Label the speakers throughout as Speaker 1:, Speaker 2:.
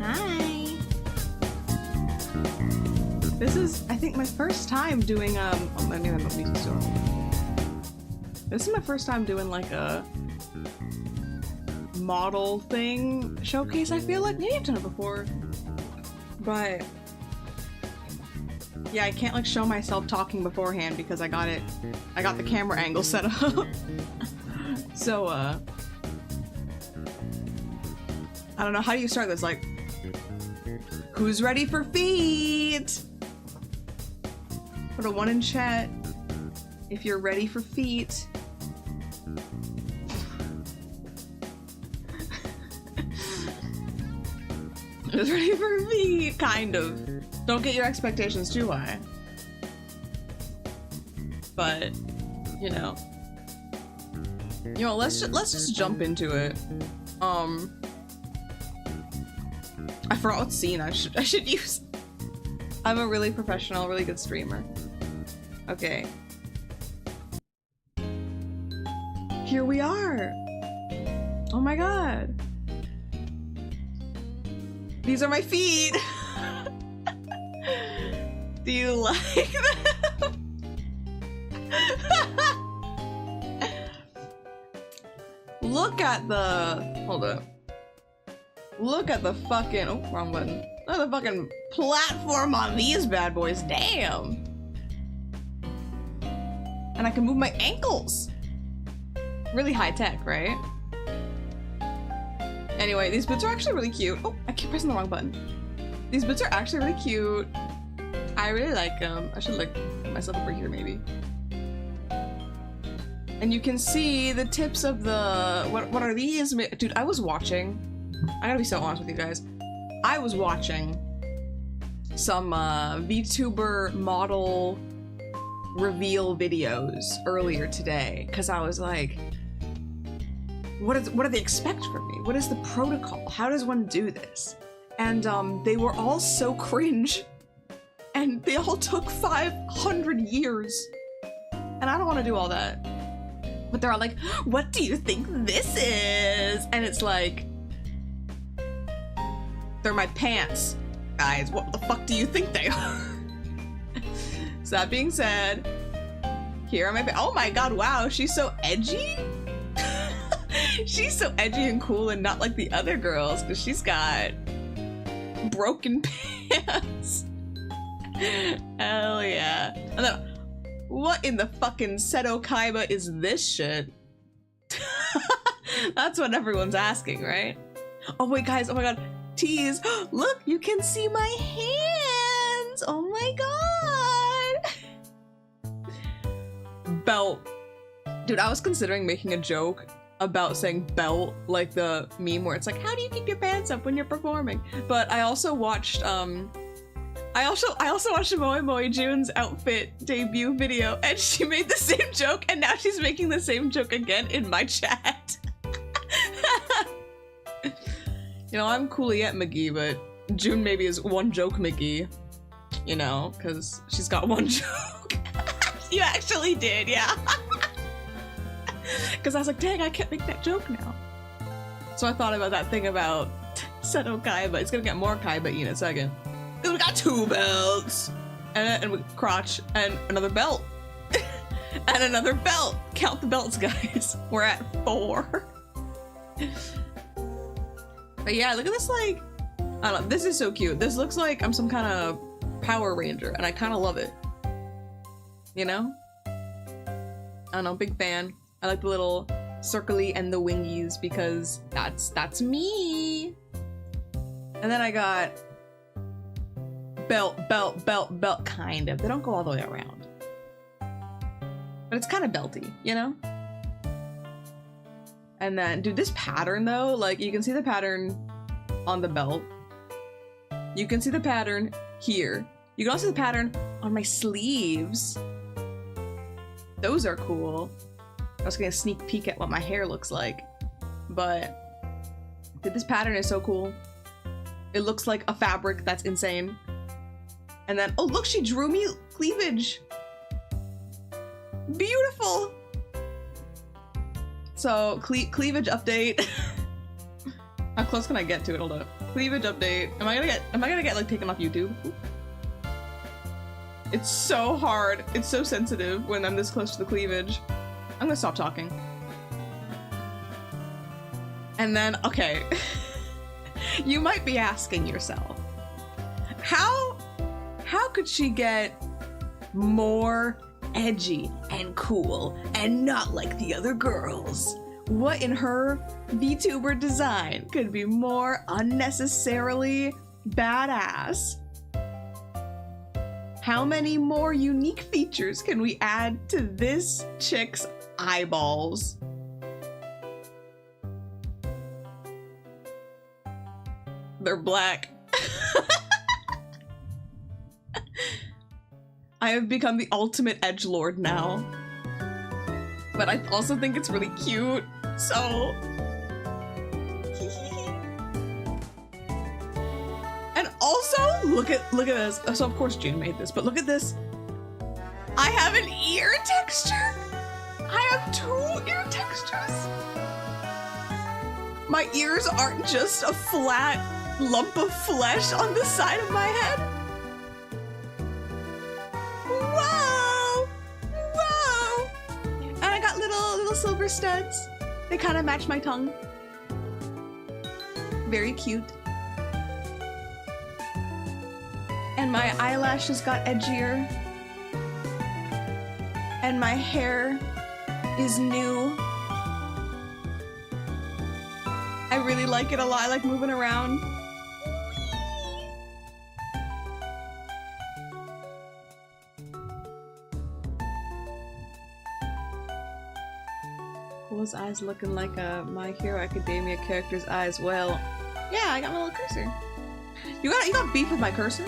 Speaker 1: Hi. This is, I think, my first time doing oh, maybe my music's still on. This is my first time doing like a model thing showcase. I feel like maybe I've done it before, but yeah, I can't like show myself talking beforehand because I got the camera angle set up. So I don't know, how do you start this? Like, who's ready for feet? Put a 1 in chat if you're ready for feet. Who's ready for feet? Kind of. Don't get your expectations too high. But, you know, let's just jump into it. I forgot what scene I should use. I'm a really professional, really good streamer. Okay. Here we are. Oh my god. These are my feet. Do you like them? Look at the... Hold up. Look at the fucking... Oh, wrong button. Look at the fucking platform on these bad boys. Damn. And I can move my ankles. Really high tech, right? Anyway, these boots are actually really cute. Oh, I keep pressing the wrong button. These boots are actually really cute. I really like them. I should like put myself over here maybe. And you can see the tips of the... What are these? Dude, I was watching... I gotta be so honest with you guys. I was watching some VTuber model reveal videos earlier today because I was like, what do they expect from me? What is the protocol? How does one do this? And they were all so cringe, and they all took 500 years, and I don't want to do all that. But they're all like, what do you think this is? And it's like, they're my pants, guys. What the fuck do you think they are? So that being said, here are my pants. Oh my god, wow, she's so edgy. She's so edgy and cool and not like the other girls because she's got broken pants. Hell yeah. And then, what in the fucking Seto Kaiba is this shit? That's what everyone's asking, right? Oh wait, guys, oh my god. Tease, look, you can see my hands. Oh my god. Belt. Dude, I was considering making a joke about saying belt, like the meme where it's like, how do you keep your pants up when you're performing? But I also watched I also watched Moe Moe June's outfit debut video, and she made the same joke, and now she's making the same joke again in my chat. You know, I'm Kooliette McGee, but June maybe is one joke McGee. You know, because she's got one joke. You actually did, yeah. Because I was like, dang, I can't make that joke now. So I thought about that thing about Seto Kaiba. It's gonna get more Kaiba in a second. We got 2 belts! And we crotch, and another belt. And another belt! Count the belts, guys. We're at 4. But yeah, look at this, like, I don't know, this is so cute. This looks like I'm some kind of Power Ranger, and I kind of love it. You know? I don't know, big fan. I like the little circly and the wingies because that's me. And then I got belt, kind of. They don't go all the way around. But it's kind of belty, you know? And then, dude, this pattern though, like you can see the pattern on the belt. You can see the pattern here. You can also see the pattern on my sleeves. Those are cool. I was getting a sneak peek at what my hair looks like. But, dude, this pattern is so cool. It looks like a fabric that's insane. And then, oh look, she drew me cleavage. Beautiful. So, cleavage update. How close can I get to it? Hold up. Cleavage update. Am I gonna get like taken off YouTube? Ooh. It's so hard. It's so sensitive when I'm this close to the cleavage. I'm gonna stop talking. And then, okay. You might be asking yourself, how could she get more edgy and cool and not like the other girls? What in her VTuber design could be more unnecessarily badass? How many more unique features can we add to this chick's eyeballs? They're black. I have become the ultimate edgelord now. But I also think it's really cute, so... And also, look at this. So of course June made this, but look at this. I have an ear texture. I have 2 ear textures. My ears aren't just a flat lump of flesh on the side of my head. silver studs. They kind of match my tongue. Very cute. And my eyelashes got edgier. And my hair is new. I really like it a lot. I like moving around. Cool's eyes looking like a My Hero Academia character's eyes. Well, yeah, I got my little cursor. You got beef with my cursor?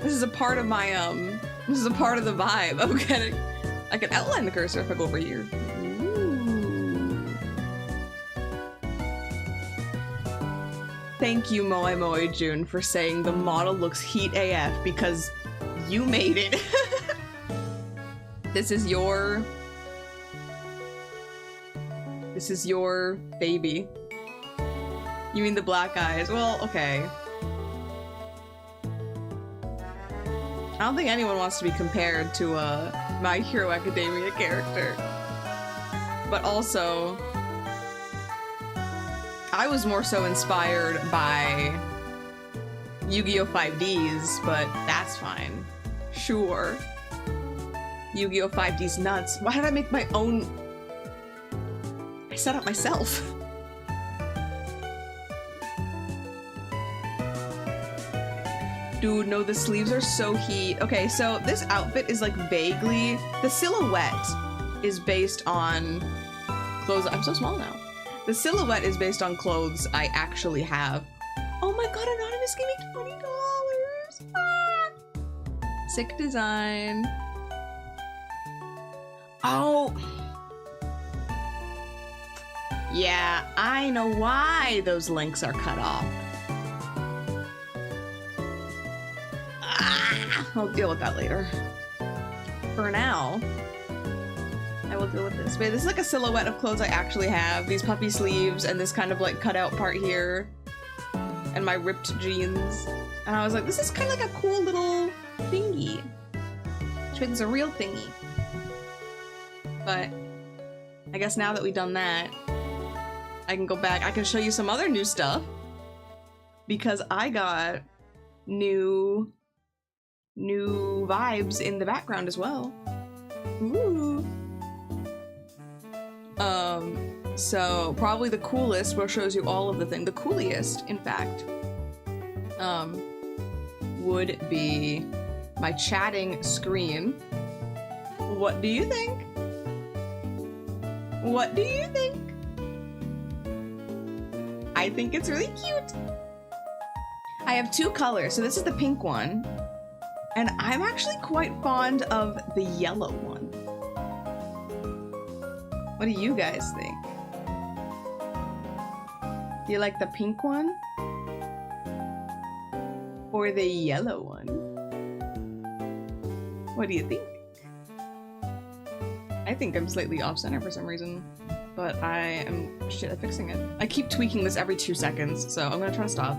Speaker 1: This is a part of my this is a part of the vibe. I'm kidding. I can outline the cursor if I go over here. Ooh. Thank you, Moe Moe June, for saying the model looks heat AF because you made it. This is your baby. You mean the black eyes? Well, okay. I don't think anyone wants to be compared to a My Hero Academia character. But also, I was more so inspired by Yu-Gi-Oh! 5Ds, but that's fine. Sure. Yu-Gi-Oh! 5D's nuts. Why did I make my own? I set up myself. Dude, no, the sleeves are so heat. Okay, so this outfit is like vaguely... The silhouette is based on clothes... I'm so small now. The silhouette is based on clothes I actually have. Oh my god, Anonymous gave me $20! Ah! Sick design. Oh! Yeah, I know why those links are cut off. I'll deal with that later. For now, I will deal with this. Wait, this is like a silhouette of clothes I actually have. These puffy sleeves and this kind of like cutout part here. And my ripped jeans. And I was like, this is kind of like a cool little thingy. Which means it's a real thingy. But I guess now that we've done that, I can go back. I can show you some other new stuff. Because I got new vibes in the background as well. Ooh. So probably the coolest, where it shows you all of the thing. The coolest, in fact, would be my chatting screen. What do you think? What do you think? I think it's really cute. I have two colors, so this is the pink one. And I'm actually quite fond of the yellow one. What do you guys think? Do you like the pink one? Or the yellow one? What do you think? I think I'm slightly off-center for some reason. But I am shit at fixing it. I keep tweaking this every 2 seconds, so I'm gonna try to stop.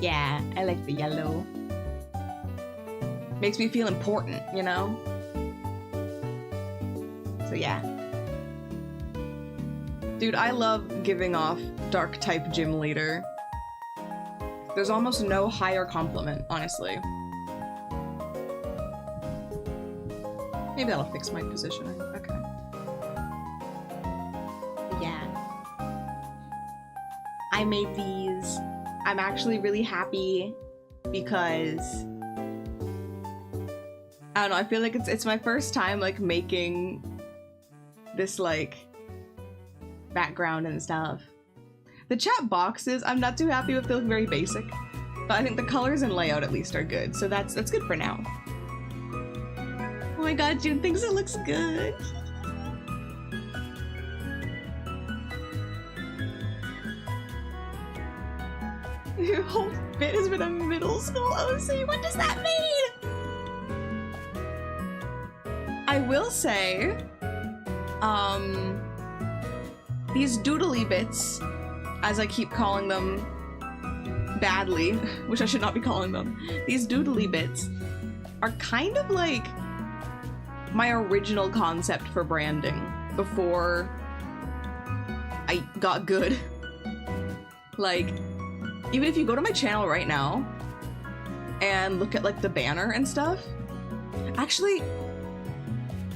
Speaker 1: Yeah, I like the yellow. Makes me feel important, you know? So yeah. Dude, I love giving off dark type gym leader. There's almost no higher compliment, honestly. Maybe that'll fix my positioning. Okay. Yeah. I made these. I'm actually really happy because I don't know, I feel like it's my first time like making this like background and stuff. The chat boxes I'm not too happy with, they look very basic, but I think the colors and layout at least are good, so that's good for now. Oh my god, June thinks it looks good. Your whole fit has been a middle school OC. What does that mean? I will say, these doodly bits, as I keep calling them badly, which I should not be calling them, these doodly bits are kind of like my original concept for branding before I got good. Like, even if you go to my channel right now and look at like the banner and stuff, actually,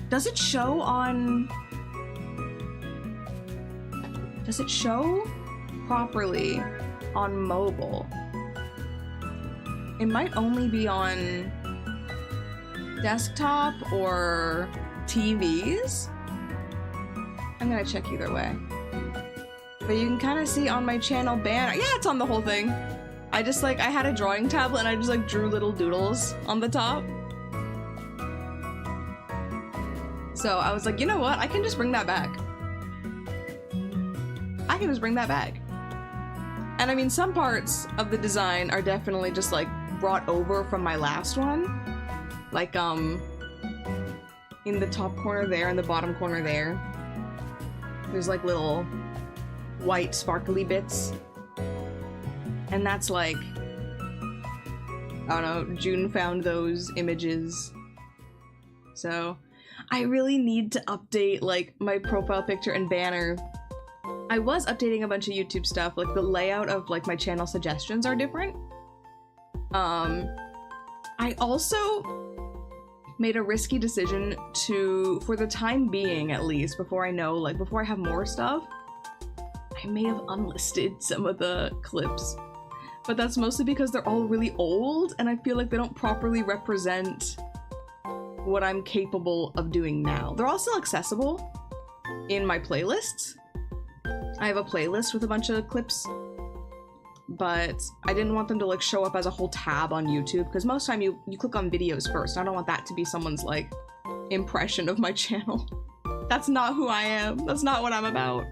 Speaker 1: does it show properly on mobile? It might only be on desktop or TVs. I'm gonna check either way. But you can kind of see on my channel banner. Yeah, it's on the whole thing. I had a drawing tablet and I just like drew little doodles on the top. So I was like, you know what? I can just bring that back. And I mean, some parts of the design are definitely just like brought over from my last one. Like, in the top corner there and the bottom corner there, there's like little white sparkly bits. And that's like, I don't know, June found those images. So I really need to update like my profile picture and banner. I was updating a bunch of YouTube stuff, like the layout of like my channel suggestions are different. I also made a risky decision to, for the time being at least, before I know, like before I have more stuff, I may have unlisted some of the clips. But that's mostly because they're all really old and I feel like they don't properly represent what I'm capable of doing now. They're all still accessible in my playlists. I have a playlist with a bunch of clips, but I didn't want them to like show up as a whole tab on YouTube because most time you click on videos first. I don't want that to be someone's like impression of my channel. That's not who I am. That's not what I'm about.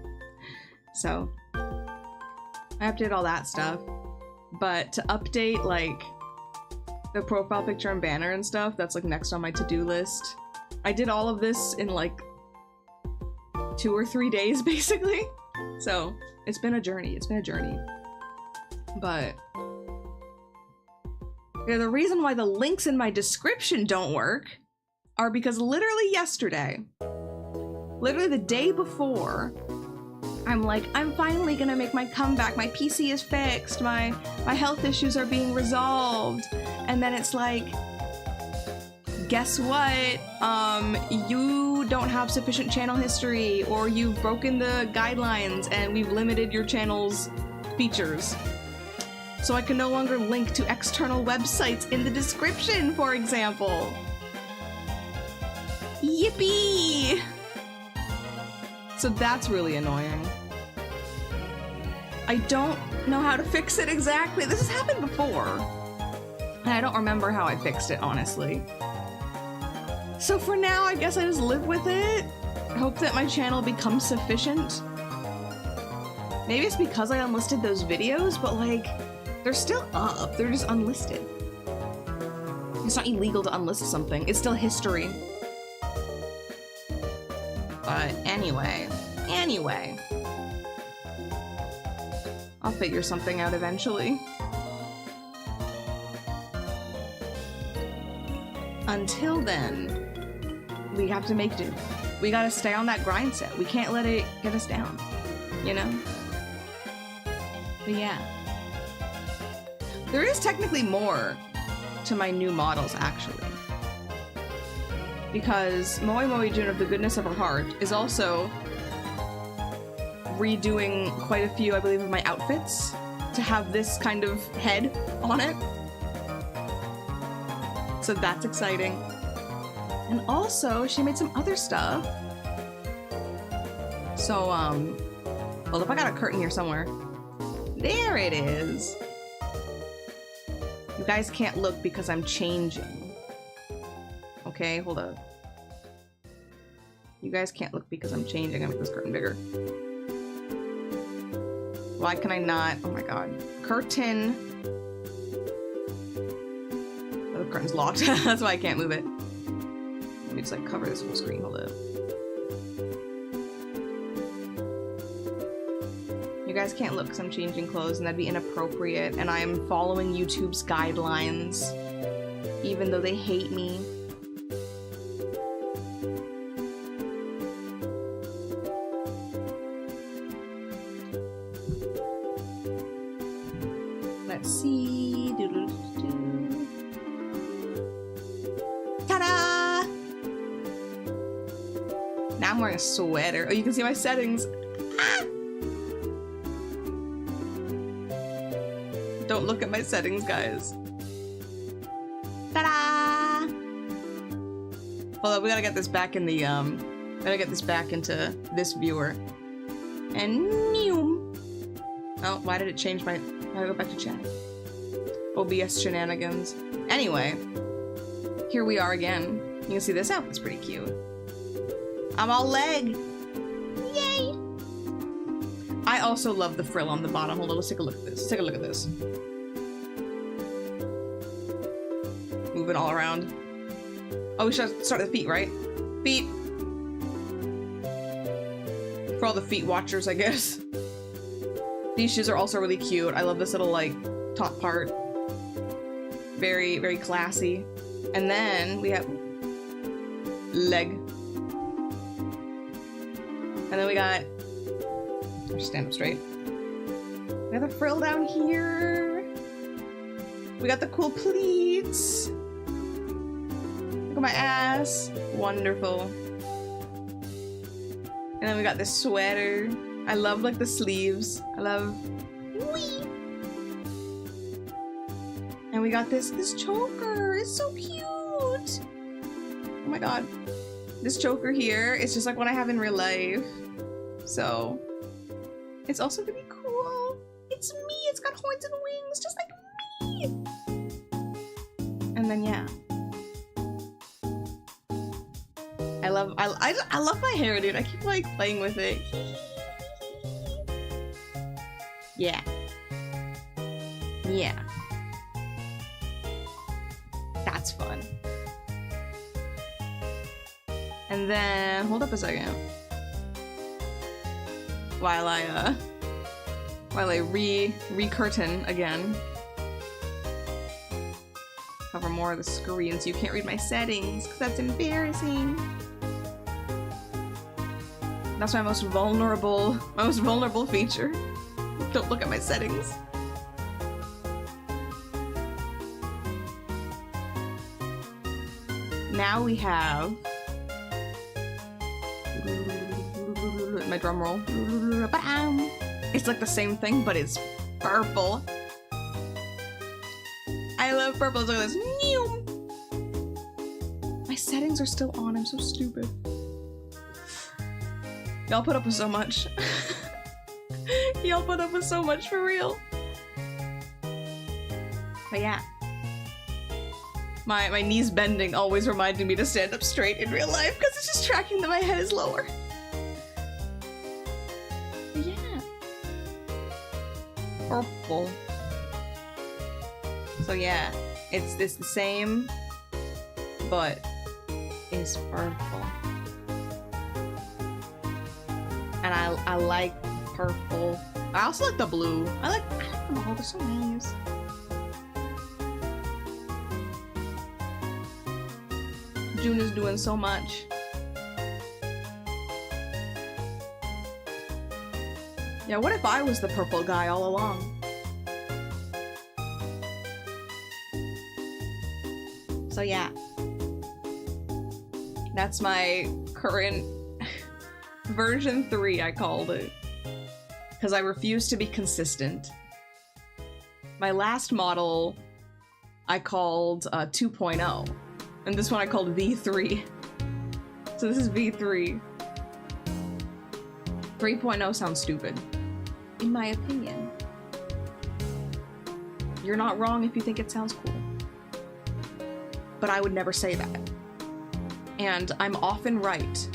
Speaker 1: So I updated all that stuff, but to update like the profile picture and banner and stuff, that's like next on my to-do list. I did all of this in like 2 or 3 days basically. So it's been a journey. But yeah, the reason why the links in my description don't work are because literally yesterday, literally the day before, I'm like, I'm finally gonna make my comeback. My PC is fixed. My health issues are being resolved. And then it's like, guess what? You don't have sufficient channel history, or you've broken the guidelines and we've limited your channel's features. So I can no longer link to external websites in the description, for example. Yippee! So that's really annoying. I don't know how to fix it exactly. This has happened before. And I don't remember how I fixed it, honestly. So for now, I guess I just live with it. I hope that my channel becomes sufficient. Maybe it's because I unlisted those videos, but like, they're still up. They're just unlisted. It's not illegal to unlist something. It's still history. But anyway. I'll figure something out eventually. Until then, we have to make do. We gotta stay on that grind set. We can't let it get us down, you know? But yeah. There is technically more to my new models, actually. Because Moi Moi June of the Goodness of Her Heart is also redoing quite a few, I believe, of my outfits to have this kind of head on it. So that's exciting. And also, she made some other stuff. So, hold up, I got a curtain here somewhere. There it is. You guys can't look because I'm changing. Okay, hold up. You guys can't look because I'm changing. I'm gonna make this curtain bigger. Why can I not? Oh my god. Curtain. Oh, the curtain's locked. That's why I can't move it. Let me just like cover this whole screen. Hold up. You guys can't look because I'm changing clothes and that'd be inappropriate, and I am following YouTube's guidelines even though they hate me. Ta-da! Now I'm wearing a sweater. Oh, you can see my settings. Ah! Don't look at my settings, guys. Ta-da! Hold on, we gotta get this back in the, gotta get this back into this viewer. And neum. Oh, why did it change my... I gotta go back to chat. OBS shenanigans. Anyway, here we are again. You can see this outfit's pretty cute. I'm all leg. Yay! I also love the frill on the bottom. Hold on, let's take a look at this. Let's take a look at this. Moving all around. Oh, we should start at the feet, right? Feet. For all the feet watchers, I guess. These shoes are also really cute. I love this little, like, top part. Very, very classy. And then we have leg. And then we got... Just stand up straight. We got the frill down here. We got the cool pleats. Look at my ass. Wonderful. And then we got this sweater. I love, like, the sleeves. I love... Whee! And we got this choker. It's so cute. Oh my god. This choker here is just like what I have in real life. So, it's also really cool. It's me. It's got horns and wings, just like me. And then yeah. I love my hair, dude. I keep like playing with it. Yeah. Yeah. That's fun. And then, hold up a second. While I re-curtain again. Cover more of the screen so you can't read my settings, because that's embarrassing. That's my most vulnerable feature. Don't look at my settings. Now we have my drum roll. It's like the same thing, but it's purple. I love purple. Look at this. My settings are still on. I'm so stupid. Y'all put up with so much. Y'all put up with so much for real. But yeah. My knees bending always reminding me to stand up straight in real life because it's just tracking that my head is lower. But yeah. Purple. So yeah, it's the same, but it's purple. And I like purple. I also like the blue. I like them all. They're so nice. June is doing so much. Yeah, what if I was the purple guy all along? So yeah. That's my current version 3, I called it. Because I refuse to be consistent. My last model I called 2.0. And this one I called V3. So this is V3. 3.0 sounds stupid. In my opinion. You're not wrong if you think it sounds cool. But I would never say that. And I'm often right.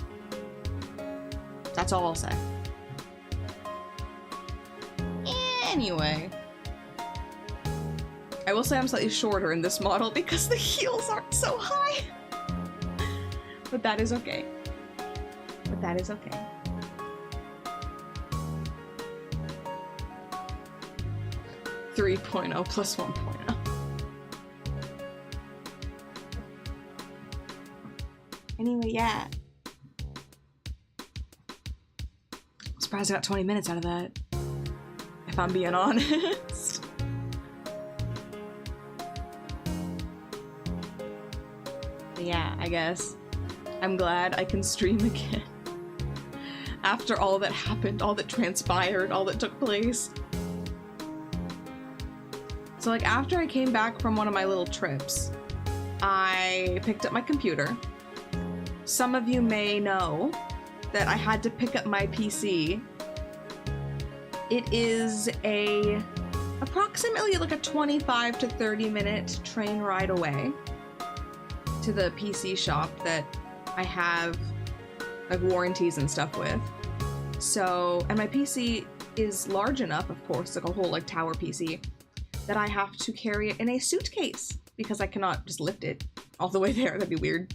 Speaker 1: That's all I'll say. Anyway. I will say I'm slightly shorter in this model because the heels aren't so high. But that is okay. But that is okay. .0 plus 1.0. Anyway, yeah. I'm surprised I got 20 minutes out of that. If I'm being honest. But yeah, I guess I'm glad I can stream again. After all that happened, all that transpired, all that took place. So like after I came back from one of my little trips, I picked up my computer. Some of you may know that I had to pick up my PC. It is approximately like a 25 to 30 minute train ride away to the PC shop that I have like warranties and stuff with. So, and my PC is large enough, of course, like a whole like tower PC, that I have to carry it in a suitcase because I cannot just lift it all the way there. That'd be weird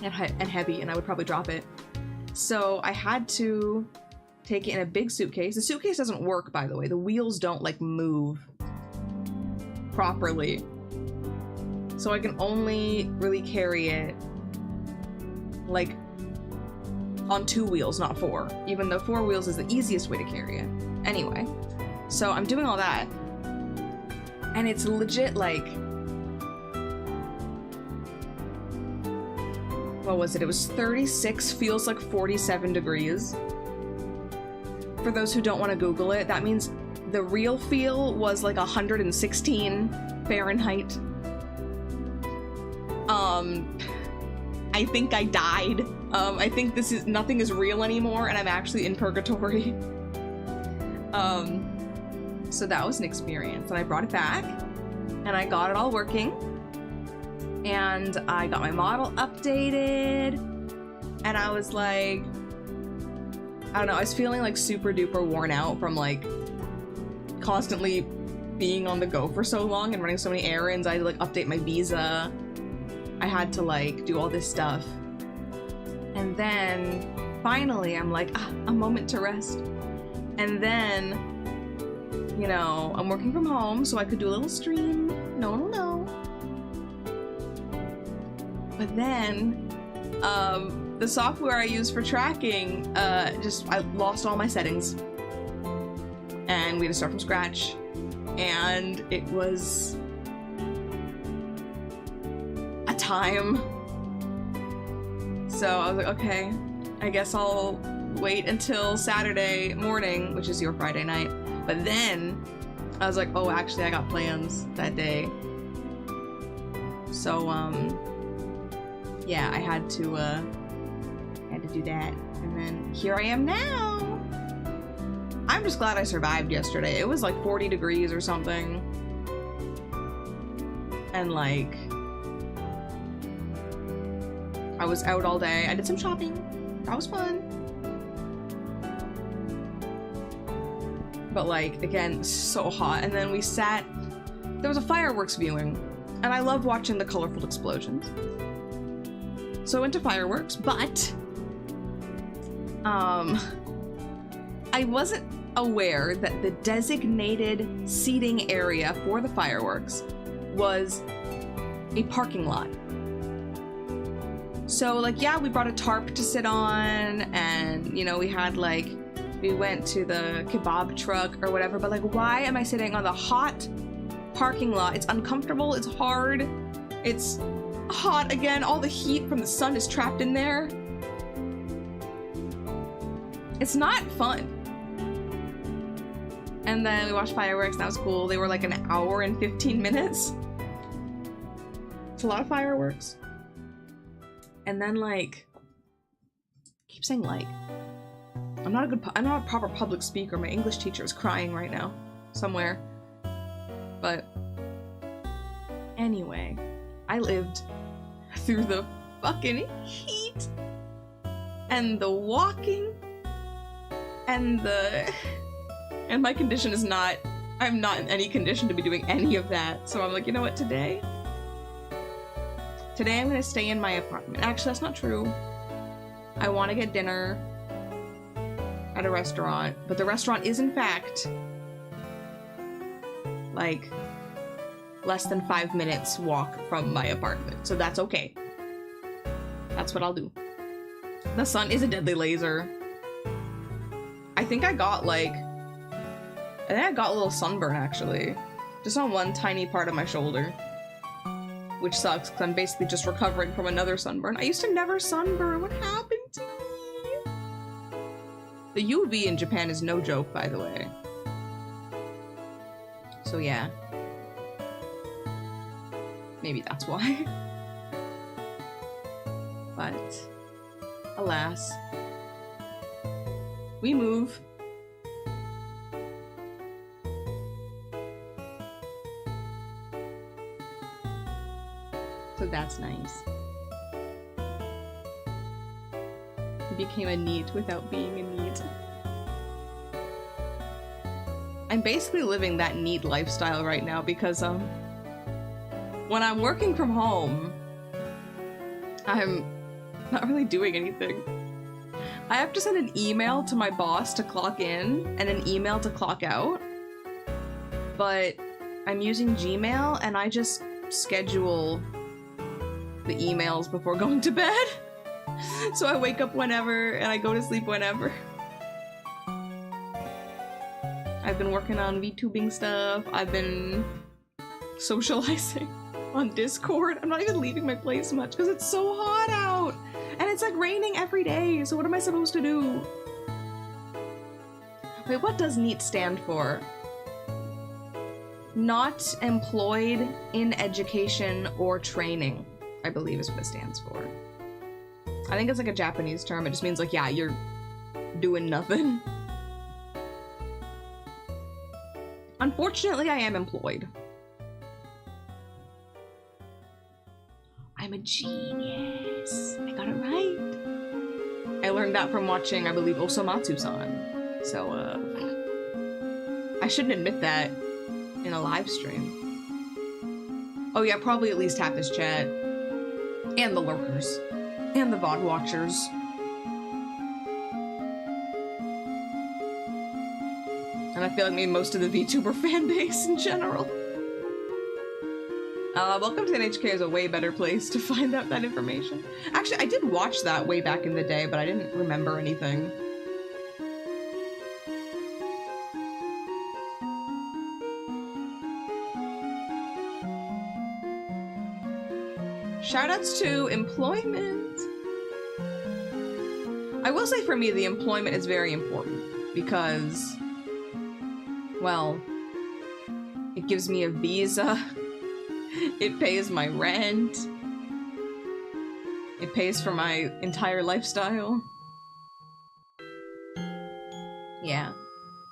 Speaker 1: and heavy, and I would probably drop it. So I had to take it in a big suitcase. The suitcase doesn't work, by the way. The wheels don't like move properly. So I can only really carry it like on 2 wheels, not 4, even though 4 wheels is the easiest way to carry it. Anyway, so I'm doing all that, and it's legit like, what was it? It was 36, feels like 47 degrees. For those who don't want to Google it, that means the real feel was like 116 Fahrenheit. I think I died. I think nothing is real anymore, and I'm actually in purgatory. So that was an experience, and I brought it back, and I got it all working, and I got my model updated, and I was like, I don't know, I was feeling like super duper worn out from like constantly being on the go for so long and running so many errands. I had to like update my visa. I had to like do all this stuff. And then finally I'm like, a moment to rest. And then, you know, I'm working from home, so I could do a little stream. No one will know. But then, the software I use for tracking, I lost all my settings. And we had to start from scratch. And it was a time. So I was like, okay, I guess I'll wait until Saturday morning, which is your Friday night. But then I was like, oh, actually I got plans that day. So, yeah, I had to do that. And then here I am now. I'm just glad I survived yesterday. It was like 40 degrees or something. And like, I was out all day. I did some shopping. That was fun. But like, again, so hot. And then we sat, there was a fireworks viewing, and I love watching the colorful explosions. So I went to fireworks, but I wasn't aware that the designated seating area for the fireworks was a parking lot. So like, yeah, we brought a tarp to sit on, and you know, we went to the kebab truck or whatever, but like, why am I sitting on the hot parking lot? It's uncomfortable, it's hard, it's hot again, all the heat from the sun is trapped in there. It's not fun. And then we watched fireworks, and that was cool. They were like an hour and 15 minutes. It's a lot of fireworks. And then like, I keep saying like, I'm not a proper public speaker. My English teacher is crying right now, somewhere. But anyway, I lived through the fucking heat and the walking and my condition is not, I'm not in any condition to be doing any of that. So I'm like, you know what, today I'm gonna stay in my apartment. Actually, that's not true. I want to get dinner at a restaurant, but the restaurant is in fact like less than 5 minutes walk from my apartment, so that's okay. That's what I'll do. The sun is a deadly laser. I think I got a little sunburn actually, just on one tiny part of my shoulder. which sucks because I'm basically just recovering from another sunburn. I used to never sunburn. What happened to me? The UV in Japan is no joke, by the way. So yeah. Maybe that's why. But alas, we move. So that's nice. He became a NEET without being a NEET. I'm basically living that NEET lifestyle right now because when I'm working from home, I'm not really doing anything. I have to send an email to my boss to clock in and an email to clock out. But I'm using Gmail and I just schedule the emails before going to bed. So I wake up whenever and I go to sleep whenever. I've been working on VTubing stuff. I've been socializing on Discord. I'm not even leaving my place much because it's so hot out. And it's like raining every day. So what am I supposed to do? Wait, what does NEET stand for? Not employed in education or training, I believe is what it stands for. I think it's like a Japanese term. It just means like, yeah, you're doing nothing. Unfortunately, I am employed. I'm a genius. I got it right. I learned that from watching, I believe, Osomatsu-san. So, I shouldn't admit that in a live stream. Oh yeah, probably at least half his chat. And the lurkers. And the VOD watchers. And I feel like maybe most of the VTuber fan base in general. Welcome to NHK is a way better place to find out that information. Actually, I did watch that way back in the day, but I didn't remember anything. Shoutouts to employment. I will say for me, the employment is very important because, well, it gives me a visa. It pays my rent. It pays for my entire lifestyle. Yeah.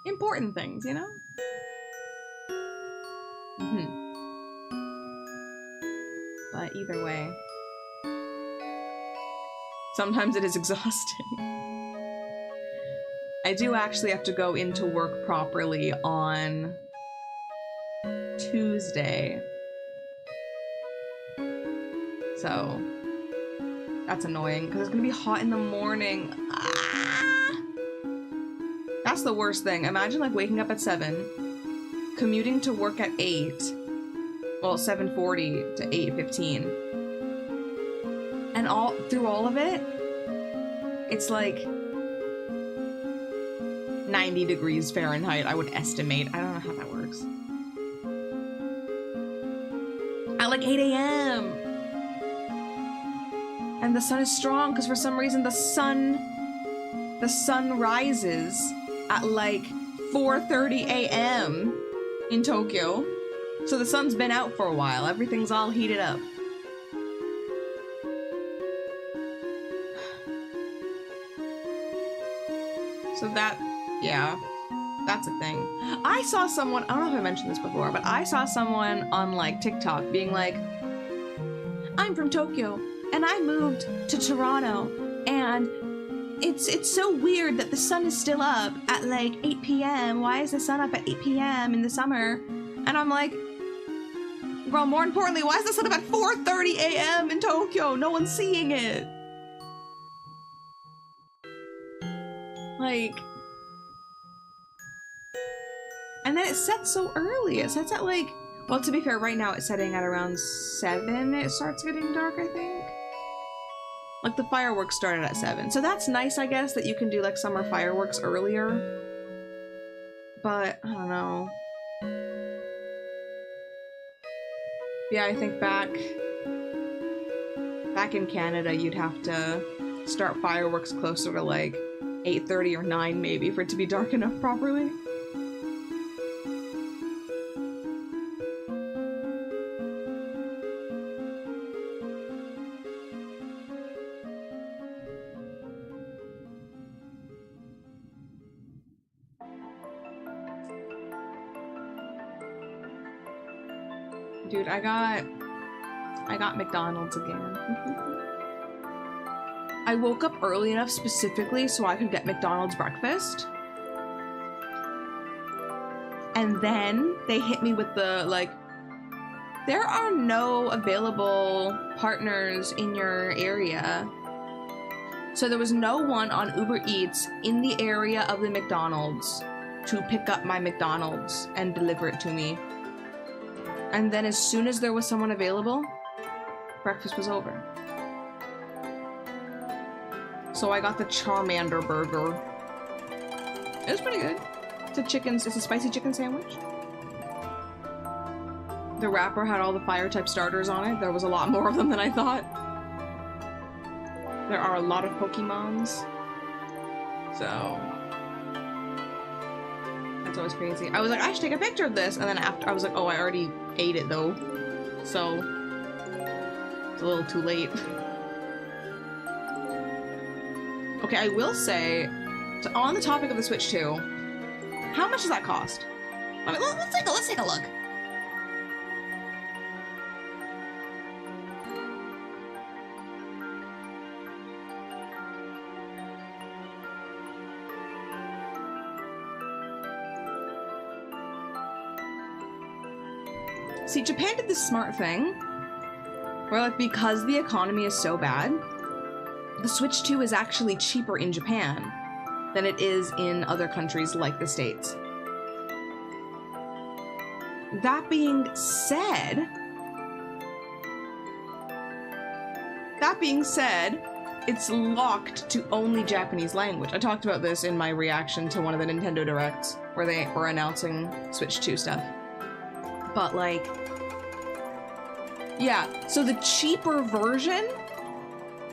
Speaker 1: Important things, you know? But either way, sometimes it is exhausting. I do actually have to go into work properly on Tuesday. So, that's annoying, because it's gonna be hot in the morning. Ah! That's the worst thing. Imagine, like, waking up at 7, commuting to work at 8, well, 7:40 to 8:15. And through all of it, it's like 90 degrees Fahrenheit, I would estimate. I don't know how that works. At like 8 a.m. And the sun is strong because for some reason the sun rises at like 4:30 a.m. in Tokyo. So the sun's been out for a while. Everything's all heated up. So that, yeah, that's a thing. I saw someone, I don't know if I mentioned this before, but I saw someone on like TikTok being like, I'm from Tokyo and I moved to Toronto and it's so weird that the sun is still up at like 8 p.m. Why is the sun up at 8 p.m. in the summer? And I'm like, well, more importantly, why is the sun up at 4:30 a.m. in Tokyo? No one's seeing it. Like, and then it sets so early. It sets at like, well, to be fair, right now it's setting at around 7. It starts getting dark, I think. Like the fireworks started at 7. So that's nice, I guess, that you can do like summer fireworks earlier. But, I don't know. Yeah, I think back back in Canada, you'd have to start fireworks closer to like 8:30 or 9 maybe for it to be dark enough properly. Dude, I got McDonald's again. I woke up early enough specifically so I could get McDonald's breakfast. And then they hit me with the, like, there are no available partners in your area. So there was no one on Uber Eats in the area of the McDonald's to pick up my McDonald's and deliver it to me. And then as soon as there was someone available, breakfast was over. So I got the Charmander burger. It was pretty good. It's a spicy chicken sandwich. The wrapper had all the fire type starters on it. There was a lot more of them than I thought. There are a lot of Pokemons. So that's always crazy. I was like, I should take a picture of this, and then after I was like, oh, I already ate it though. So it's a little too late. Okay, I will say, so on the topic of the Switch 2, how much does that cost? I mean, let's take a look. See, Japan did this smart thing, where like, because the economy is so bad, the Switch 2 is actually cheaper in Japan than it is in other countries like the States. That being said, it's locked to only Japanese language. I talked about this in my reaction to one of the Nintendo Directs, where they were announcing Switch 2 stuff. But like, yeah, so the cheaper version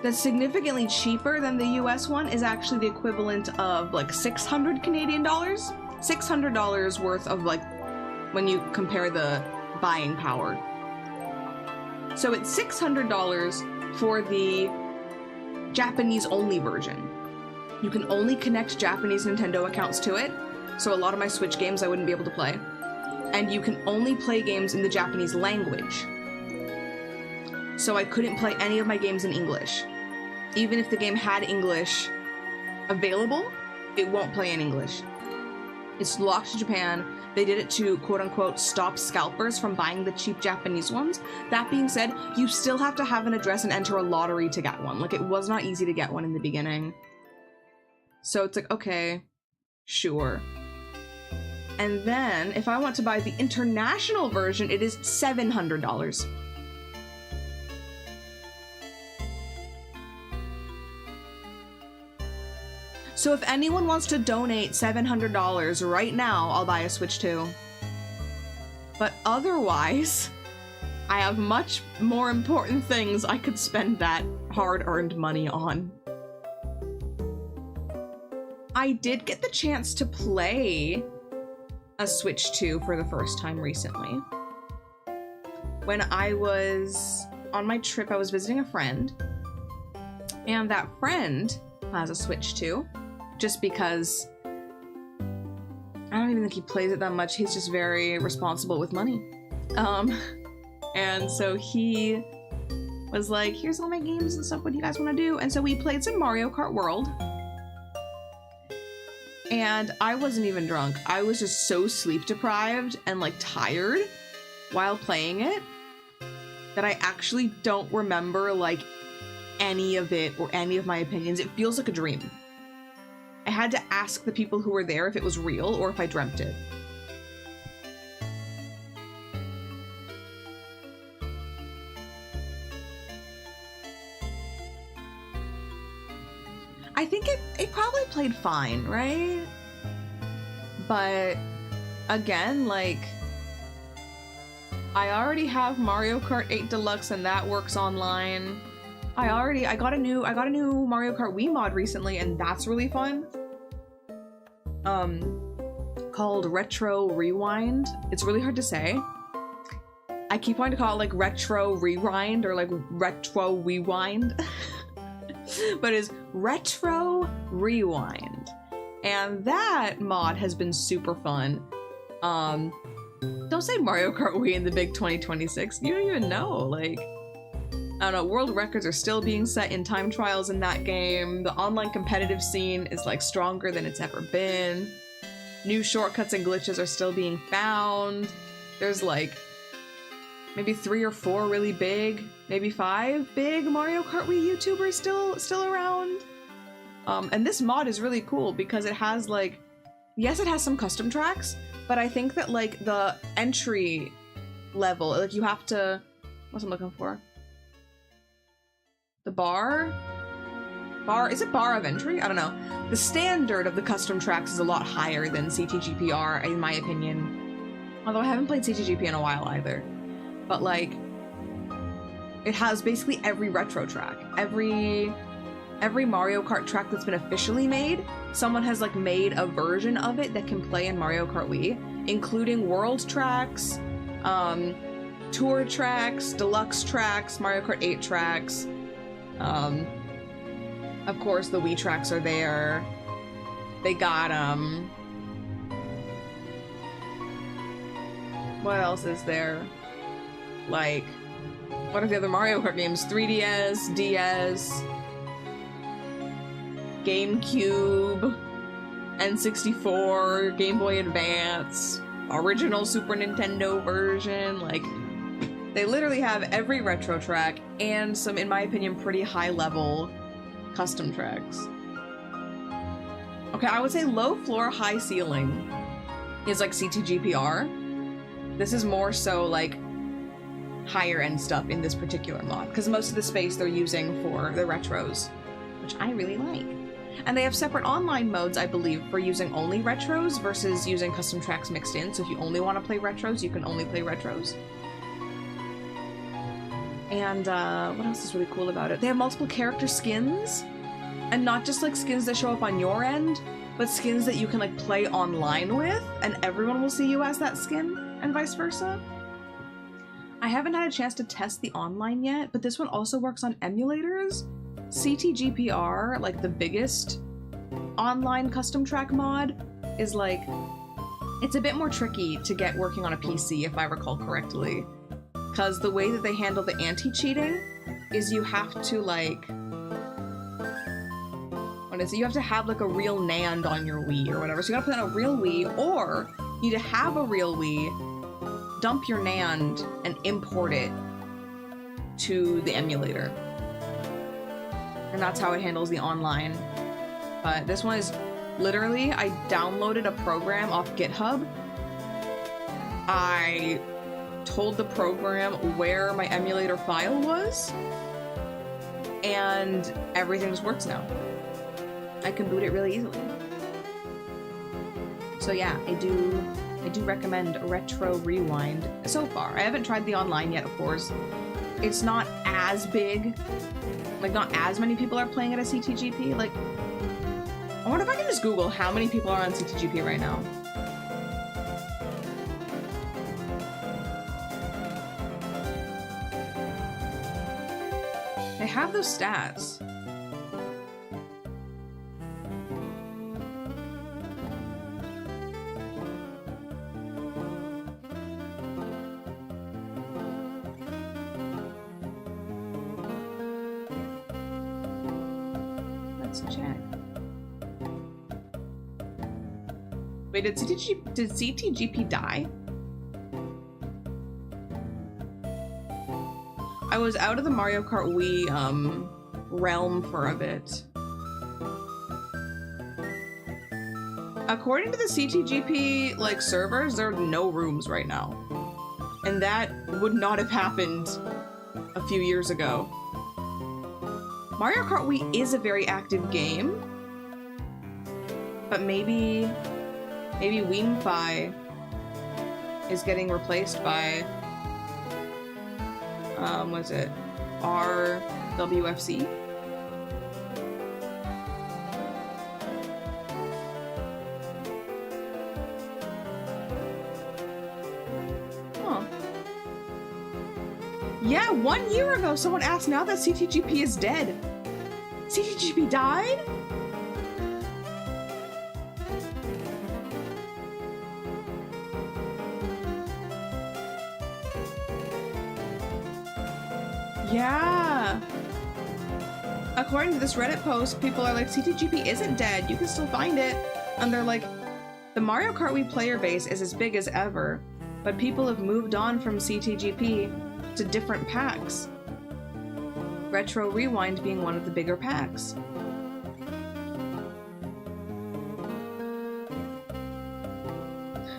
Speaker 1: that's significantly cheaper than the US one is actually the equivalent of like 600 Canadian dollars. $600 worth of like, when you compare the buying power. So it's $600 for the Japanese only version. You can only connect Japanese Nintendo accounts to it, so a lot of my Switch games I wouldn't be able to play. And you can only play games in the Japanese language. So I couldn't play any of my games in English. Even if the game had English available, it won't play in English. It's locked to Japan. They did it to, quote-unquote, stop scalpers from buying the cheap Japanese ones. That being said, you still have to have an address and enter a lottery to get one. Like, it was not easy to get one in the beginning. So it's like, okay, sure. And then, if I want to buy the international version, it is $700. So if anyone wants to donate $700 right now, I'll buy a Switch 2. But otherwise, I have much more important things I could spend that hard-earned money on. I did get the chance to play a Switch 2 for the first time recently. When I was on my trip, I was visiting a friend, and that friend has a Switch 2. Just because I don't even think he plays it that much. He's just very responsible with money. And so he was like, here's all my games and stuff, what do you guys want to do? And so we played some Mario Kart World. And I wasn't even drunk. I was just so sleep deprived and like tired while playing it that I actually don't remember like any of it or any of my opinions. It feels like a dream. I had to ask the people who were there if it was real or if I dreamt it. I think it probably played fine, right? But again, like, I already have Mario Kart 8 Deluxe and that works online. I got a new Mario Kart Wii mod recently, and that's really fun. Called Retro Rewind. It's really hard to say. I keep wanting to call it like Retro Rewind or like Retro Rewind. But it's Retro Rewind. And that mod has been super fun. Don't say Mario Kart Wii in the big 2026. You don't even know, like, I don't know, world records are still being set in time trials in that game. The online competitive scene is like stronger than it's ever been. New shortcuts and glitches are still being found. There's like maybe 3 or 4 really big, maybe 5 big Mario Kart Wii YouTubers still around. And this mod is really cool because it has like, yes, it has some custom tracks, but I think that like the entry level, like you have to, what's I'm looking for? The bar, is it bar of entry? I don't know. The standard of the custom tracks is a lot higher than CTGPR, in my opinion. Although I haven't played CTGP in a while either. But like, it has basically every retro track. Every Mario Kart track that's been officially made, someone has like made a version of it that can play in Mario Kart Wii, including world tracks, tour tracks, deluxe tracks, Mario Kart 8 tracks. Of course, the Wii tracks are there. They got, what else is there? Like, what are the other Mario Kart games? 3DS, DS, GameCube, N64, Game Boy Advance, original Super Nintendo version, like, they literally have every retro track and some, in my opinion, pretty high-level custom tracks. Okay, I would say low floor, high ceiling is like CTGPR. This is more so like higher end stuff in this particular mod, because most of the space they're using for the retros, which I really like. And they have separate online modes, I believe, for using only retros versus using custom tracks mixed in. So if you only want to play retros, you can only play retros. And what else is really cool about it? They have multiple character skins, and not just like skins that show up on your end, but skins that you can like play online with, and everyone will see you as that skin, and vice versa. I haven't had a chance to test the online yet, but this one also works on emulators. CTGPR, like the biggest online custom track mod, is like, it's a bit more tricky to get working on a PC, if I recall correctly. Because the way that they handle the anti-cheating is you have to like, what is it? You have to have like a real NAND on your Wii or whatever. So you gotta put on a real Wii, or you need to have a real Wii, dump your NAND, and import it to the emulator. And that's how it handles the online. But this one is literally, I downloaded a program off GitHub. I told the program where my emulator file was, and everything just works now. I can boot it really easily. So yeah, I do recommend Retro Rewind so far. I haven't tried the online yet, of course. It's not as big, like not as many people are playing it as CTGP. Like, I wonder if I can just Google how many people are on CTGP right now. They have those stats. Let's check. Wait, did CTGP die? I was out of the Mario Kart Wii realm for a bit. According to the CTGP like servers, there are no rooms right now. And that would not have happened a few years ago. Mario Kart Wii is a very active game, but maybe Wii-Fi is getting replaced by was it WFC. Huh. Yeah, 1 year ago, someone asked now that CTGP is dead. CTGP died? Yeah. According to this Reddit post, people are like, CTGP isn't dead, you can still find it. And they're like, the Mario Kart Wii player base is as big as ever, but people have moved on from CTGP to different packs. Retro Rewind being one of the bigger packs.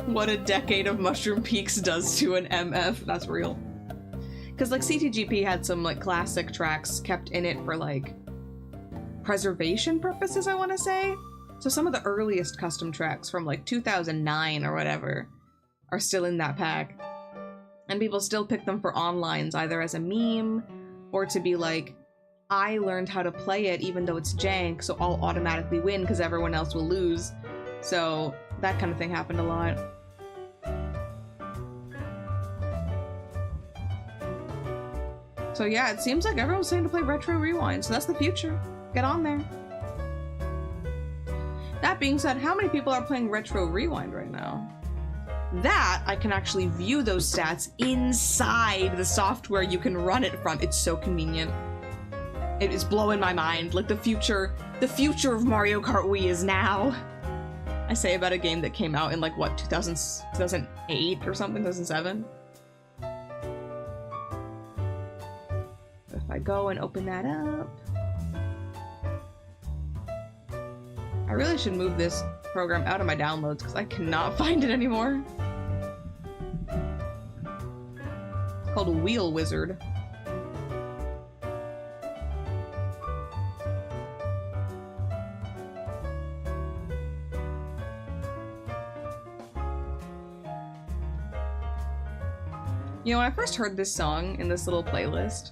Speaker 1: What a decade of Mushroom Peaks does to an MF. That's real. Because, like, CTGP had some, like, classic tracks kept in it for, like, preservation purposes, I want to say. So some of the earliest custom tracks from, like, 2009 or whatever are still in that pack. And people still pick them for onlines, either as a meme or to be like, I learned how to play it even though it's jank, so I'll automatically win because everyone else will lose. So that kind of thing happened a lot. So yeah, it seems like everyone's saying to play Retro Rewind, so that's the future. Get on there. That being said, how many people are playing Retro Rewind right now? That, I can actually view those stats inside the software you can run it from. It's so convenient. It is blowing my mind. Like, the future of Mario Kart Wii is now. I say about a game that came out in, like, what, 2008 or something, 2007? If I go and open that up... I really should move this program out of my downloads because I cannot find it anymore. It's called Wheel Wizard. You know, when I first heard this song in this little playlist,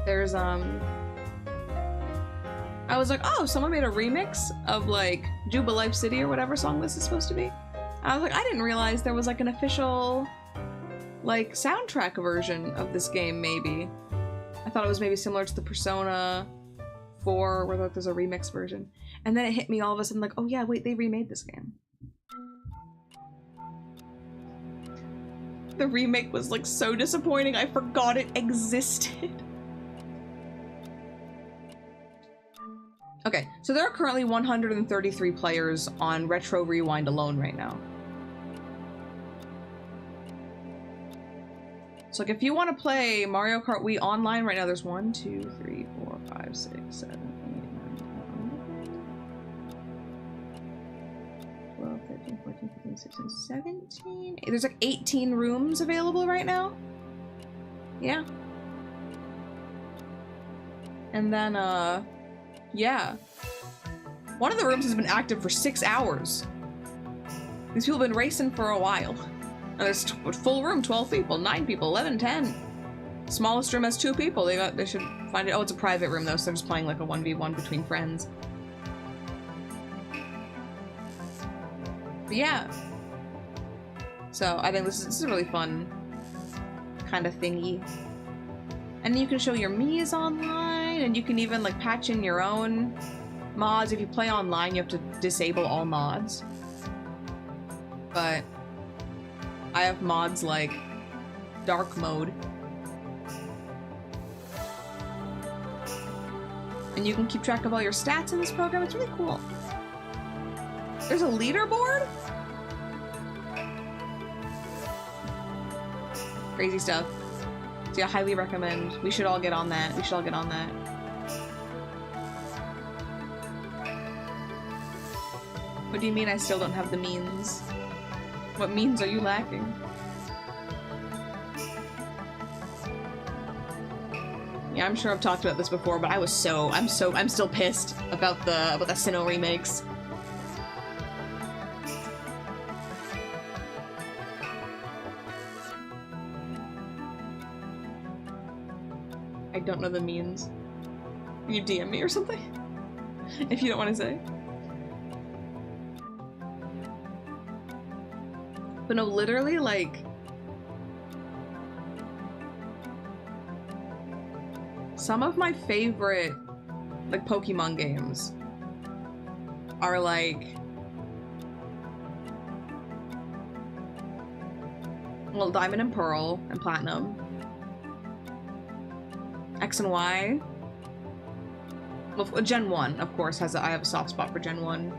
Speaker 1: there's, I was like, oh, someone made a remix of, like, Jubilife City or whatever song this is supposed to be. I was like, I didn't realize there was, like, an official, like, soundtrack version of this game, maybe. I thought it was maybe similar to the Persona 4, where, like, there's a remix version. And then it hit me all of a sudden, like, oh yeah, wait, they remade this game. The remake was, like, so disappointing, I forgot it existed. Okay, so there are currently 133 players on Retro Rewind alone right now. So, like, if you want to play Mario Kart Wii online right now, there's 1, 2, 3, 4, 5, 6, 7, 8, 9, 10, 12, 13, 14, 15, 16, 17. There's like 18 rooms available right now. Yeah. And then, yeah. One of the rooms has been active for 6 hours. These people have been racing for a while. And there's full room, 12 people, 9 people, 11, 10. Smallest room has 2 people. They should find it. Oh, it's a private room though, so they're just playing like a 1v1 between friends. But yeah. So I think this is a really fun kind of thingy. And you can show your Mii's online, and you can even like patch in your own mods. If you play online, you have to disable all mods. But I have mods like dark mode. And you can keep track of all your stats in this program. It's really cool. There's a leaderboard? Crazy stuff. So yeah, I highly recommend. We should all get on that. We should all get on that. What do you mean I still don't have the means? What means are you lacking? Yeah, I'm sure I've talked about this before, but I'm still pissed about the Sinnoh remakes. I don't know the means. You DM me or something? If you don't want to say. But no, literally, like... some of my favorite, like, Pokemon games are, like... well, Diamond and Pearl and Platinum. X and Y. Well, Gen 1, of course, I have a soft spot for Gen 1.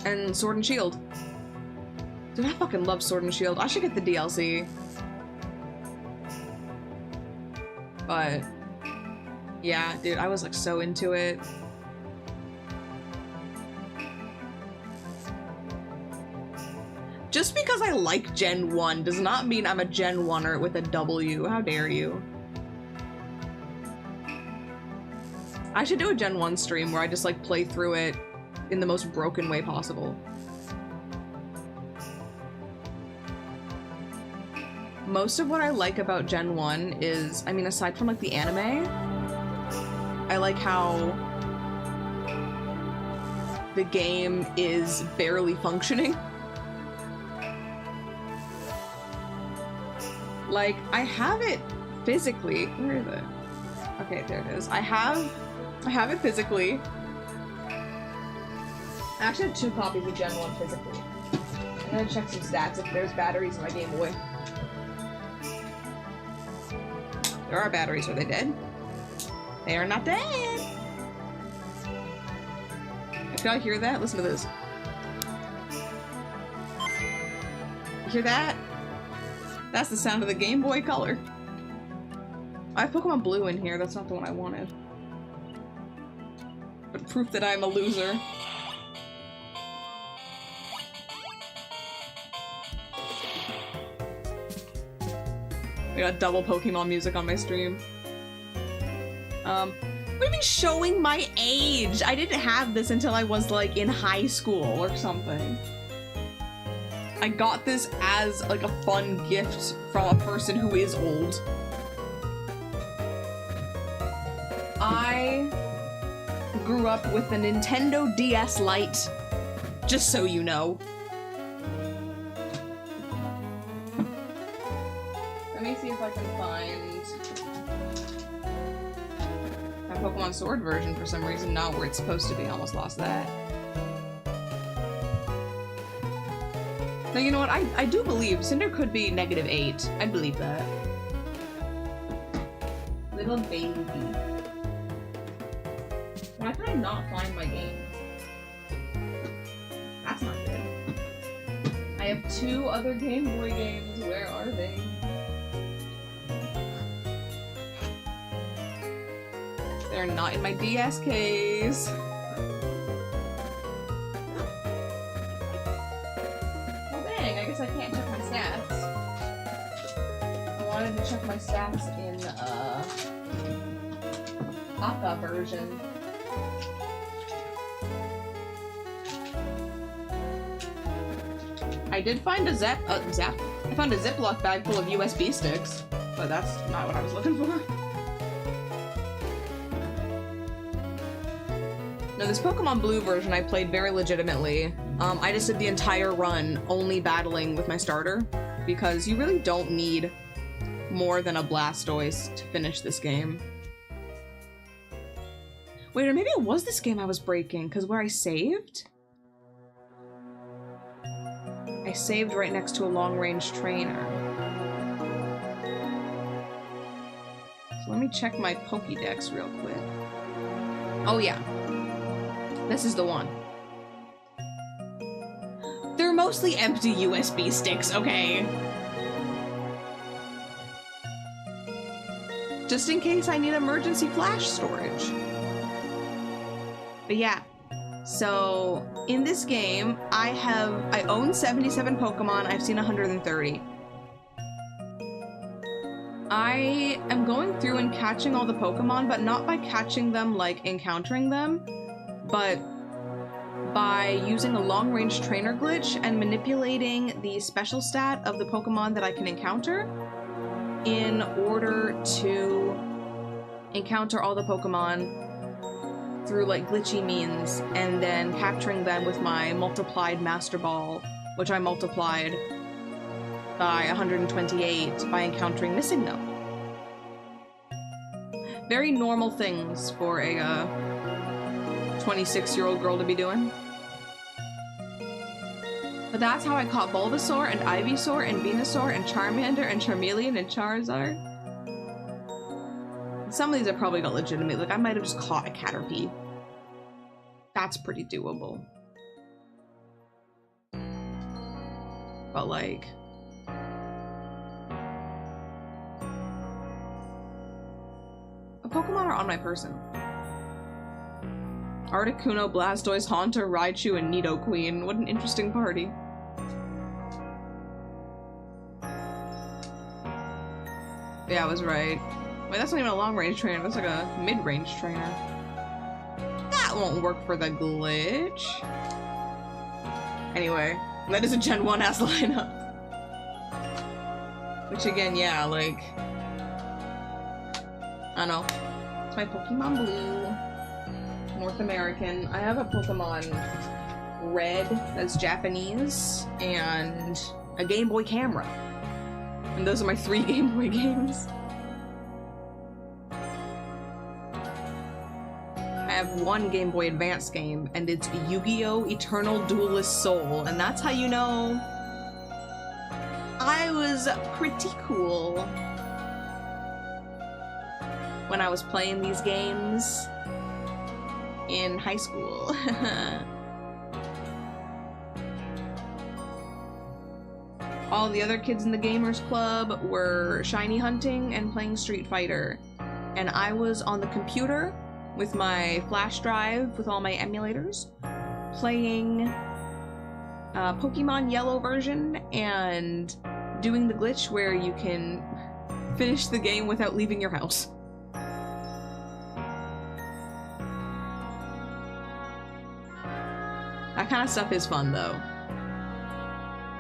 Speaker 1: And Sword and Shield. Dude, I fucking love Sword and Shield. I should get the DLC. But, yeah, dude, I was, like, so into it. Just because I like Gen 1 does not mean I'm a Gen 1er with a W. How dare you? I should do a Gen 1 stream where I just, like, play through it in the most broken way possible. Most of what I like about Gen 1 is, I mean, aside from, like, the anime, I like how the game is barely functioning. Like, I have it physically. Where is it? Okay, there it is. I have it physically. I actually have 2 copies of Gen 1 physically. I'm gonna check some stats if there's batteries in my Game Boy. There are batteries. Are they dead? They are not dead! If y'all hear that, listen to this. You hear that? That's the sound of the Game Boy Color. I have Pokemon Blue in here. That's not the one I wanted. But proof that I'm a loser. I got double Pokemon music on my stream. What do you mean showing my age? I didn't have this until I was, like, in high school or something. I got this as, like, a fun gift from a person who is old. I grew up with the Nintendo DS Lite, just so you know. Let me see if I can find my Pokemon Sword version for some reason, not where it's supposed to be. I almost lost that. No, you know what? I do believe Cinder could be -8. I believe that. Little baby. Why can I not find my game? That's not good. I have 2 other Game Boy games. Where are they? They're not in my DS case. I guess I can't check my stats. I wanted to check my stats in Aka version. I did find a I found a Ziploc bag full of USB sticks, but that's not what I was looking for. No, this Pokemon Blue version I played very legitimately. I just did the entire run only battling with my starter, because you really don't need more than a Blastoise to finish this game. Wait, or maybe it was this game I was breaking, because where I saved right next to a long-range trainer. So let me check my Pokédex real quick. Oh yeah. This is the one. They're mostly empty USB sticks, okay? Just in case I need emergency flash storage. But yeah, so in this game, I own 77 Pokemon, I've seen 130. I am going through and catching all the Pokemon, but not by catching them, like, encountering them, but by using a long-range trainer glitch and manipulating the special stat of the Pokemon that I can encounter in order to encounter all the Pokemon through like glitchy means, and then capturing them with my multiplied Master Ball, which I multiplied by 128 by encountering missing them. Very normal things for a 26-year-old girl to be doing. But that's how I caught Bulbasaur and Ivysaur and Venusaur and Charmander and Charmeleon and Charizard. Some of these I probably got legitimate. Like, I might have just caught a Caterpie. That's pretty doable. But, like... a Pokemon are on my person. Articuno, Blastoise, Haunter, Raichu, and Nidoqueen. What an interesting party. Yeah, I was right. Wait, that's not even a long-range trainer. That's like a mid-range trainer. That won't work for the glitch. Anyway, that is a Gen 1-ass lineup. Which again, yeah, like... I don't know. It's my Pokemon Blue. North American. I have a Pokemon Red that's Japanese, and a Game Boy camera. And those are my 3 Game Boy games. I have 1 Game Boy Advance game, and it's Yu-Gi-Oh! Eternal Duelist Soul, and that's how you know I was pretty cool when I was playing these games in high school. All the other kids in the Gamers Club were shiny hunting and playing Street Fighter, and I was on the computer with my flash drive with all my emulators playing Pokemon Yellow version and doing the glitch where you can finish the game without leaving your house. That kind of stuff is fun, though.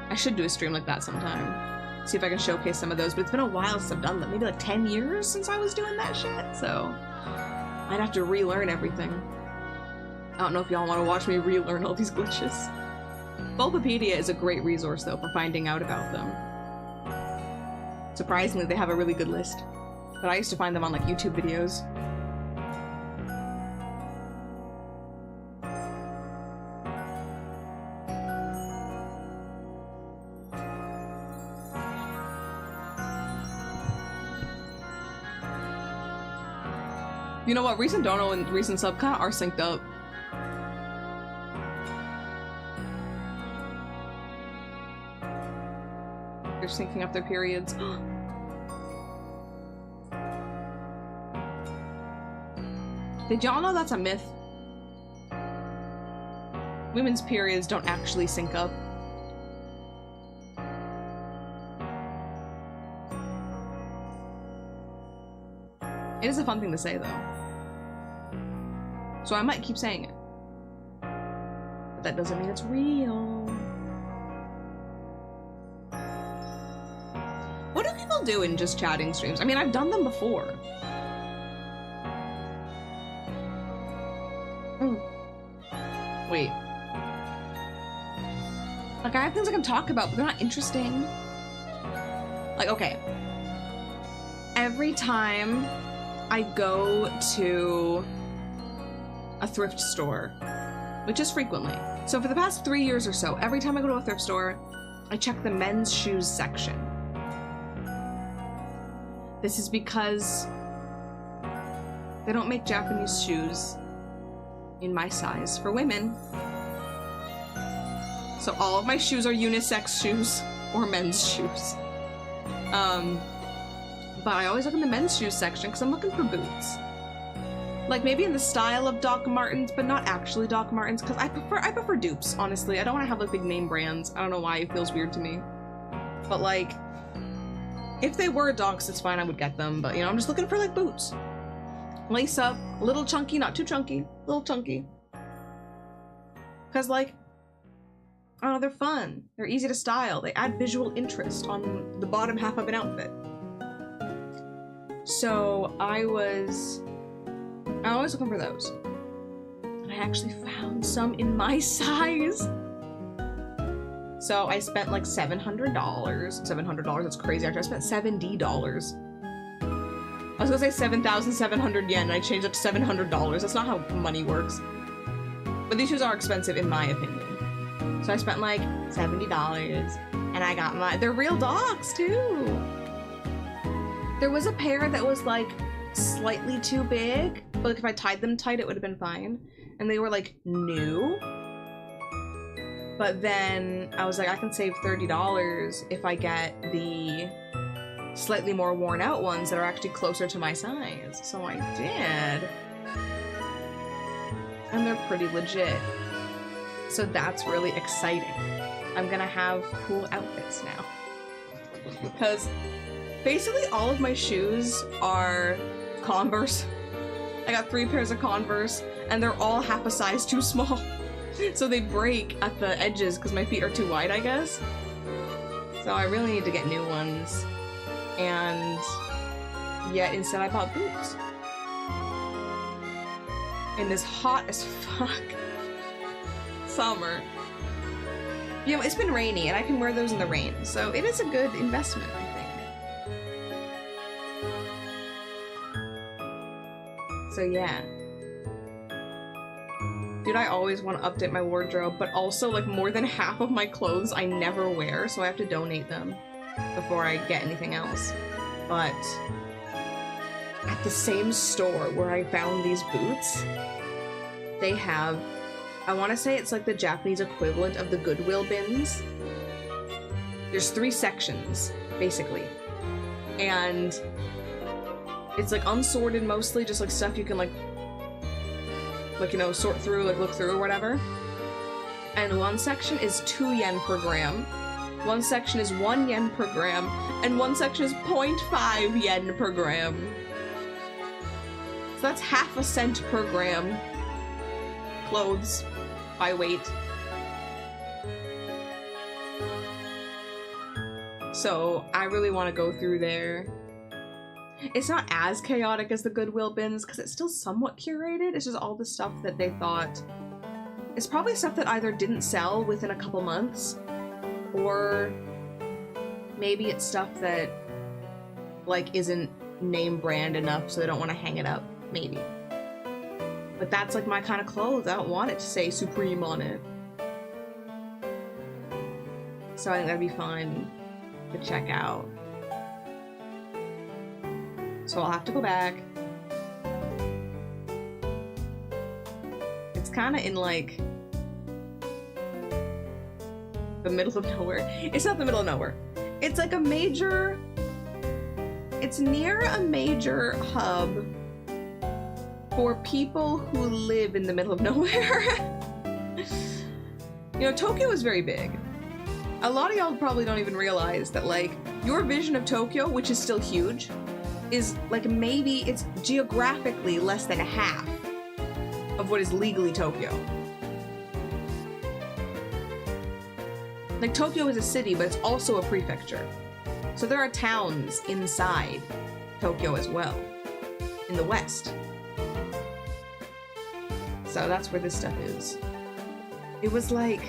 Speaker 1: I should do a stream like that sometime. See if I can showcase some of those, but it's been a while since I've done them. Maybe like 10 years since I was doing that shit, so I'd have to relearn everything. I don't know if y'all want to watch me relearn all these glitches. Bulbapedia is a great resource, though, for finding out about them. Surprisingly, they have a really good list. But I used to find them on, like, YouTube videos. You know what? Recent Dono and recent Sub kind of are synced up. They're syncing up their periods. Did y'all know that's a myth? Women's periods don't actually sync up. It is a fun thing to say, though. So I might keep saying it. But that doesn't mean it's real. What do people do in just chatting streams? I mean, I've done them before. Wait. Like, I have things I can talk about, but they're not interesting. Like, okay. Every time I go to a thrift store, which is frequently. So for the past 3 years or so, every time I go to a thrift store, I check the men's shoes section. This is because they don't make Japanese shoes in my size for women. So all of my shoes are unisex shoes or men's shoes. But I always look in the men's shoes section because I'm looking for boots. Like, maybe in the style of Doc Martens, but not actually Doc Martens, because I prefer dupes, honestly. I don't want to have, like, big name brands. I don't know why, it feels weird to me. But, like, if they were Docs, it's fine, I would get them. But, you know, I'm just looking for, like, boots. Lace up, a little chunky, not too chunky, a little chunky. Because, like, I don't know, they're fun. They're easy to style. They add visual interest on the bottom half of an outfit. So I was always looking for those. And I actually found some in my size. So I spent like $700. $700, that's crazy. Actually, I spent $70. I was gonna say 7,700 yen, and I changed it to $700. That's not how money works. But these shoes are expensive in my opinion. So I spent like $70, and I got they're real dogs too. There was a pair that was like slightly too big, but like if I tied them tight, it would have been fine. And they were like new. But then I was like, I can save $30 if I get the slightly more worn out ones that are actually closer to my size. So I did. And they're pretty legit. So that's really exciting. I'm gonna have cool outfits now. Because basically all of my shoes are Converse. I got 3 pairs of Converse, and they're all half a size too small. So they break at the edges because my feet are too wide, I guess. So I really need to get new ones. And yet instead I bought boots. In this hot as fuck summer. You know, it's been rainy and I can wear those in the rain, so it is a good investment, I think. So yeah. Dude, I always want to update my wardrobe, but also like more than half of my clothes I never wear, so I have to donate them before I get anything else. But at the same store where I found these boots, they have, I want to say it's like the Japanese equivalent of the Goodwill bins. There's 3 sections, basically. And it's like unsorted mostly, just like stuff you can like, you know, sort through, like look through or whatever. And one section is 2 yen per gram. One section is 1 yen per gram. And one section is 0.5 yen per gram. So that's half a cent per gram. Clothes by weight. So I really want to go through there. It's not as chaotic as the Goodwill bins because it's still somewhat curated. It's just all the stuff that they thought. It's probably stuff that either didn't sell within a couple months, or maybe it's stuff that like isn't name brand enough, so they don't want to hang it up. Maybe. But that's like my kind of clothes. I don't want it to say Supreme on it. So I think that'd be fun to check out. So I'll have to go back. It's kind of in like the middle of nowhere. It's not the middle of nowhere. It's like a major, it's near a major hub for people who live in the middle of nowhere. You know, Tokyo is very big. A lot of y'all probably don't even realize that like your vision of Tokyo, which is still huge, is like maybe it's geographically less than half of what is legally Tokyo. Like Tokyo is a city, but it's also a prefecture. So there are towns inside Tokyo as well, in the west. So that's where this stuff is. It was like,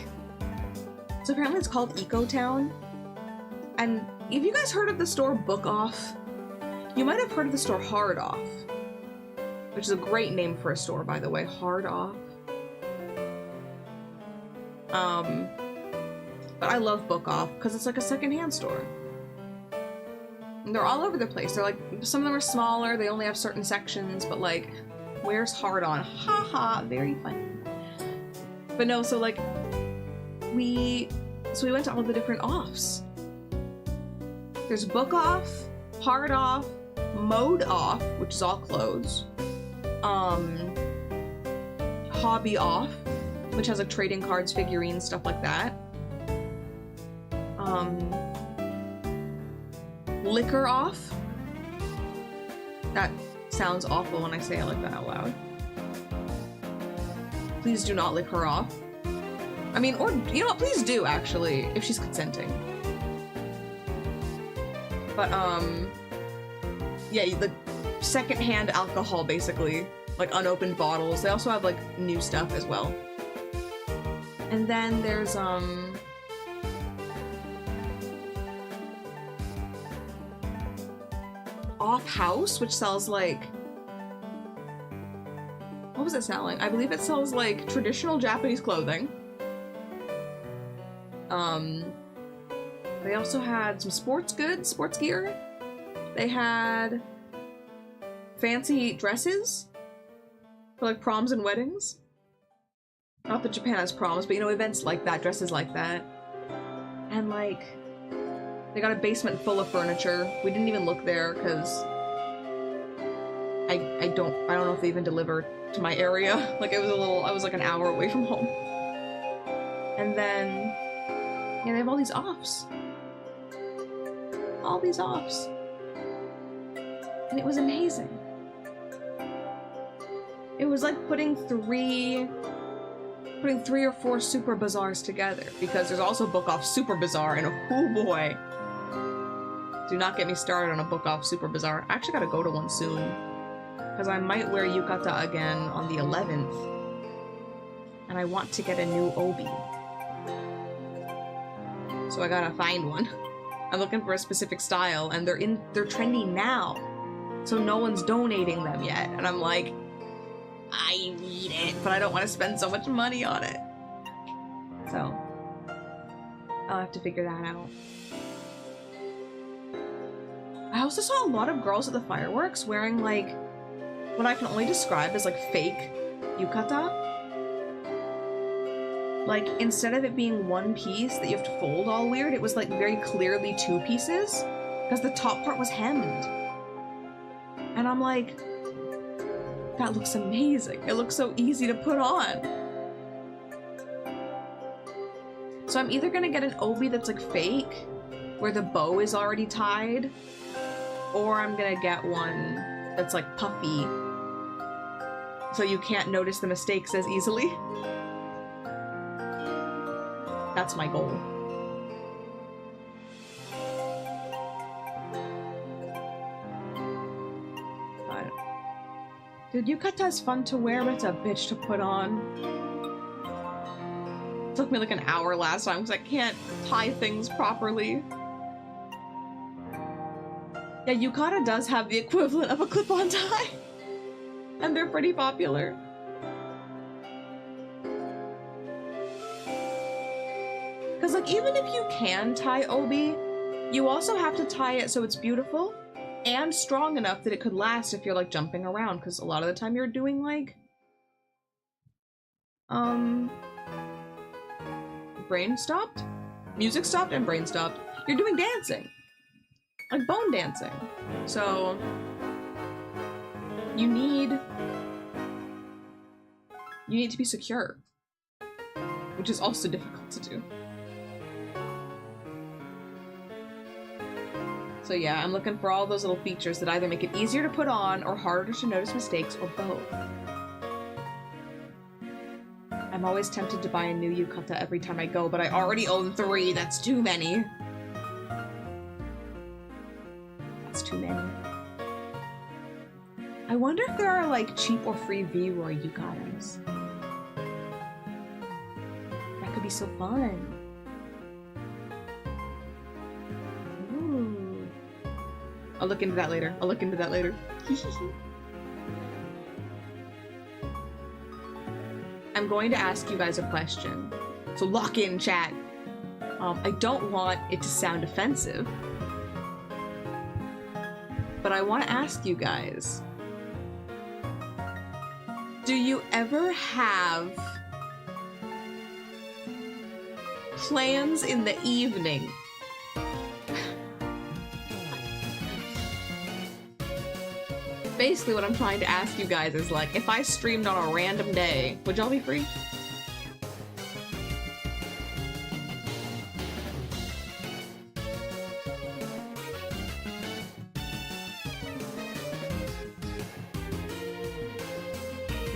Speaker 1: so apparently it's called Eco Town. And have you guys heard of the store Book Off? You might have heard of the store Hard Off, which is a great name for a store, by the way, Hard Off. But I love Book Off because it's like a secondhand store. And they're all over the place. They're like, some of them are smaller, they only have certain sections, but like, where's Hard On? Haha, very funny. But no, so like, we went to all the different offs. There's Book Off, Hard Off, Mode Off, which is all clothes, Hobby Off, which has like trading cards, figurines, stuff like that, Liquor Off. That sounds awful when I say it like that out loud. Please do not lick her off. I mean, or, you know what, please do, actually, if she's consenting. But, yeah, the secondhand alcohol, basically. Like, unopened bottles. They also have, like, new stuff as well. And then there's, Off House, which sells, like... What was it selling? I believe it sells, like, traditional Japanese clothing. They also had some sports goods, sports gear. They had fancy dresses for, like, proms and weddings. Not that Japan has proms, but, you know, events like that, dresses like that. And, like, they got a basement full of furniture. We didn't even look there, because I don't know if they even delivered to my area. Like, I was like an hour away from home. And then, yeah, they have all these offs. All these offs. And it was amazing. It was like putting three or four Super Bazaars together, because there's also Book Off Super Bazaar, and oh boy. Do not get me started on a Book Off Super Bazaar. I actually gotta go to one soon, because I might wear yukata again on the 11th, and I want to get a new obi. So I gotta find one. I'm looking for a specific style, and they're trendy now, so no one's donating them yet, and I'm like, I need it, but I don't want to spend so much money on it. So, I'll have to figure that out. I also saw a lot of girls at the fireworks wearing, like, what I can only describe as, like, fake yukata. Like, instead of it being one piece that you have to fold all weird, it was, like, very clearly two pieces, because the top part was hemmed. And I'm like, that looks amazing. It looks so easy to put on. So I'm either gonna get an obi that's, like, fake, where the bow is already tied, or I'm gonna get one that's, like, puffy, so you can't notice the mistakes as easily. That's my goal. But, dude, yukata is fun to wear, but it's a bitch to put on. It took me like an hour last time because I can't tie things properly. Yeah, yukata does have the equivalent of a clip-on tie. And they're pretty popular. Because, like, even if you can tie obi, you also have to tie it so it's beautiful and strong enough that it could last if you're, like, jumping around. Because a lot of the time you're doing, like, brain stopped? Music stopped and brain stopped. You're doing dancing. Like bone dancing. So, you need to be secure, which is also difficult to do. So yeah, I'm looking for all those little features that either make it easier to put on or harder to notice mistakes, or both. I'm always tempted to buy a new yukata every time I go, but I already own 3. That's too many. That's too many. I wonder if there are, like, cheap or free V-Roy yukatas. That could be so fun. Ooh. I'll look into that later. I'm going to ask you guys a question. So lock in, chat. I don't want it to sound offensive, but I want to ask you guys, do you ever have plans in the evening? Basically what I'm trying to ask you guys is, like, if I streamed on a random day, would y'all be free?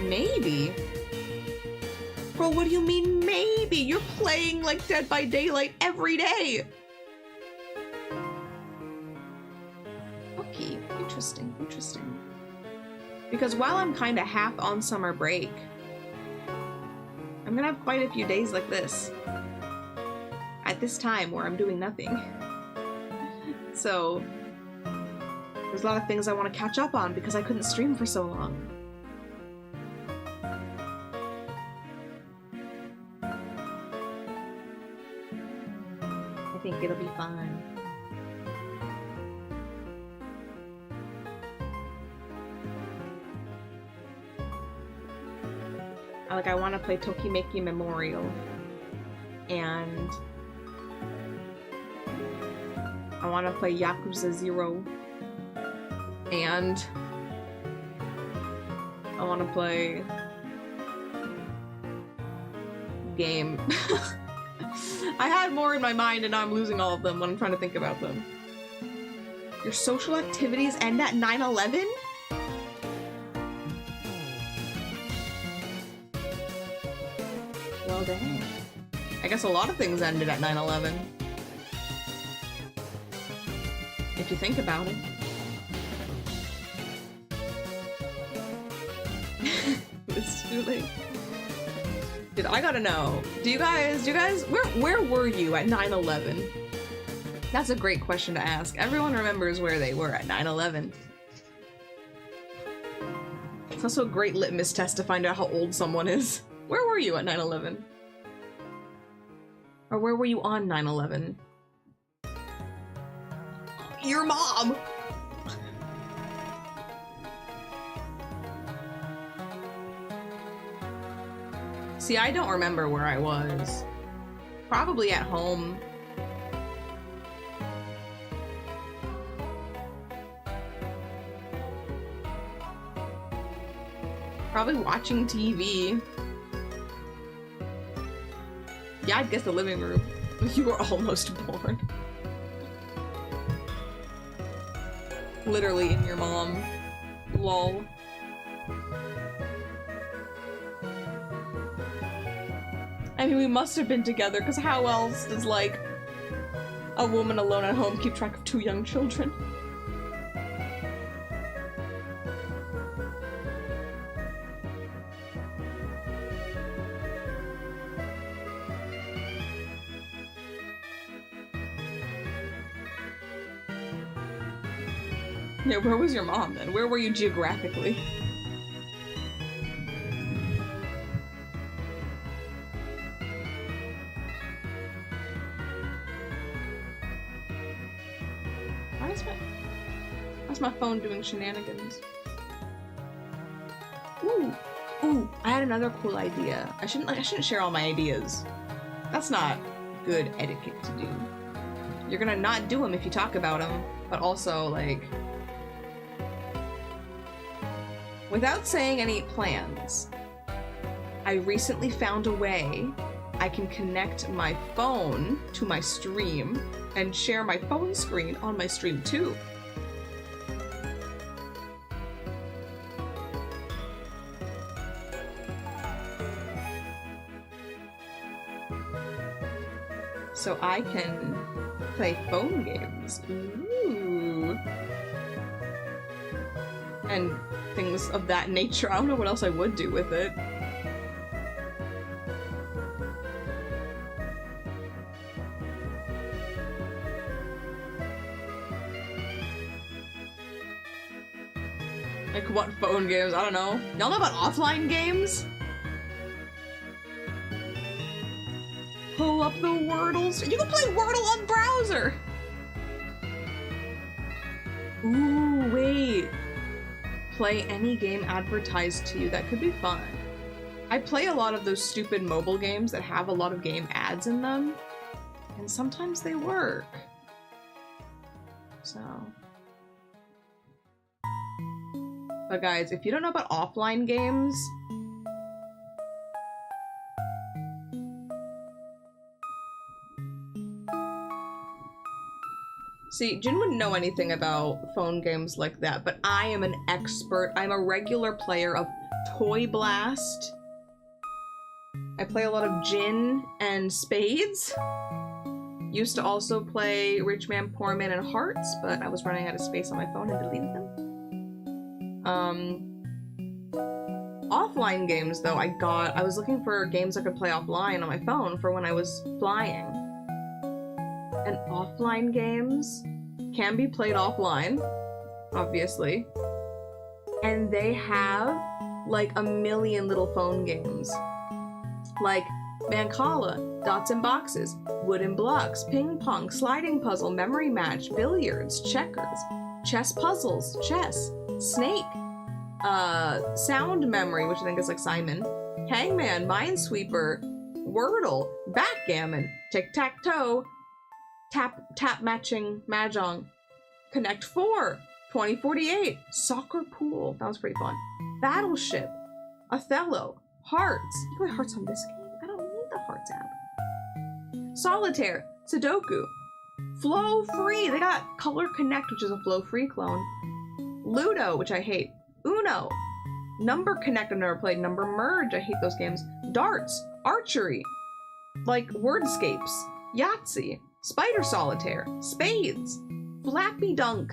Speaker 1: Maybe. April, what do you mean maybe? You're playing like Dead by Daylight every day. Okay, interesting, interesting. Because while I'm kind of half on summer break, I'm gonna have quite a few days like this. At this time where I'm doing nothing. So, there's a lot of things I want to catch up on because I couldn't stream for so long. I think it'll be fun. I want to play Tokimeki Memorial, and I want to play Yakuza 0, and I want to play game. I had more in my mind and now I'm losing all of them when I'm trying to think about them. Your social activities end at 9/11? Well, dang. I guess a lot of things ended at 9/11. If you think about it. It's too late. Dude, I gotta know. Do you guys, where were you at 9/11? That's a great question to ask. Everyone remembers where they were at 9/11. It's also a great litmus test to find out how old someone is. Where were you at 9/11? Or where were you on 9/11? Your mom! See, I don't remember where I was. Probably at home. Probably watching TV. Yeah, I'd guess the living room. You were almost born. Literally in your mom. Lol. I mean, we must have been together, because how else does, like, a woman alone at home keep track of 2 young children? Yeah, where was your mom then? Where were you geographically? Why's my phone doing shenanigans? Ooh, I had another cool idea. I shouldn't share all my ideas. That's not good etiquette to do. You're gonna not do them if you talk about them, but also, like, without saying any plans, I recently found a way I can connect my phone to my stream and share my phone screen on my stream too. So I can play phone games. Ooh. And things of that nature. I don't know what else I would do with it. Like, what phone games? I don't know. Y'all know about offline games? Pull up the Wordles. You can play Wordle on browser! Ooh, wait. Play any game advertised to you. That could be fun. I play a lot of those stupid mobile games that have a lot of game ads in them, and sometimes they work. So... But guys, if you don't know about offline games, see, Jin wouldn't know anything about phone games like that, but I am an expert. I'm a regular player of Toy Blast I play a lot of gin and spades. Used to also play Rich Man, Poor Man, and Hearts, but I was running out of space on my phone and deleted them. Offline games, though, I was looking for games I could play offline on my phone for when I was flying. And offline games can be played offline, obviously. And they have, like, a million little phone games. Like Mancala, Dots and Boxes, Wooden Blocks, Ping Pong, Sliding Puzzle, Memory Match, Billiards, Checkers, Chess Puzzles, Chess, Snake, Sound Memory, which I think is like Simon, Hangman, Minesweeper, Wordle, Backgammon, Tic-Tac-Toe, Tap Matching Mahjong, Connect 4, 2048, Soccer Pool, that was pretty fun, Battleship, Othello, Hearts. You can play Hearts on this game? I don't need the Hearts app. Solitaire, Sudoku, Flow Free. They got Color Connect, which is a Flow Free clone. Ludo, which I hate. Uno. Number Connect, I've never played. Number Merge, I hate those games. Darts, Archery, like Wordscapes, Yahtzee, Spider Solitaire, Spades, Flappy Dunk,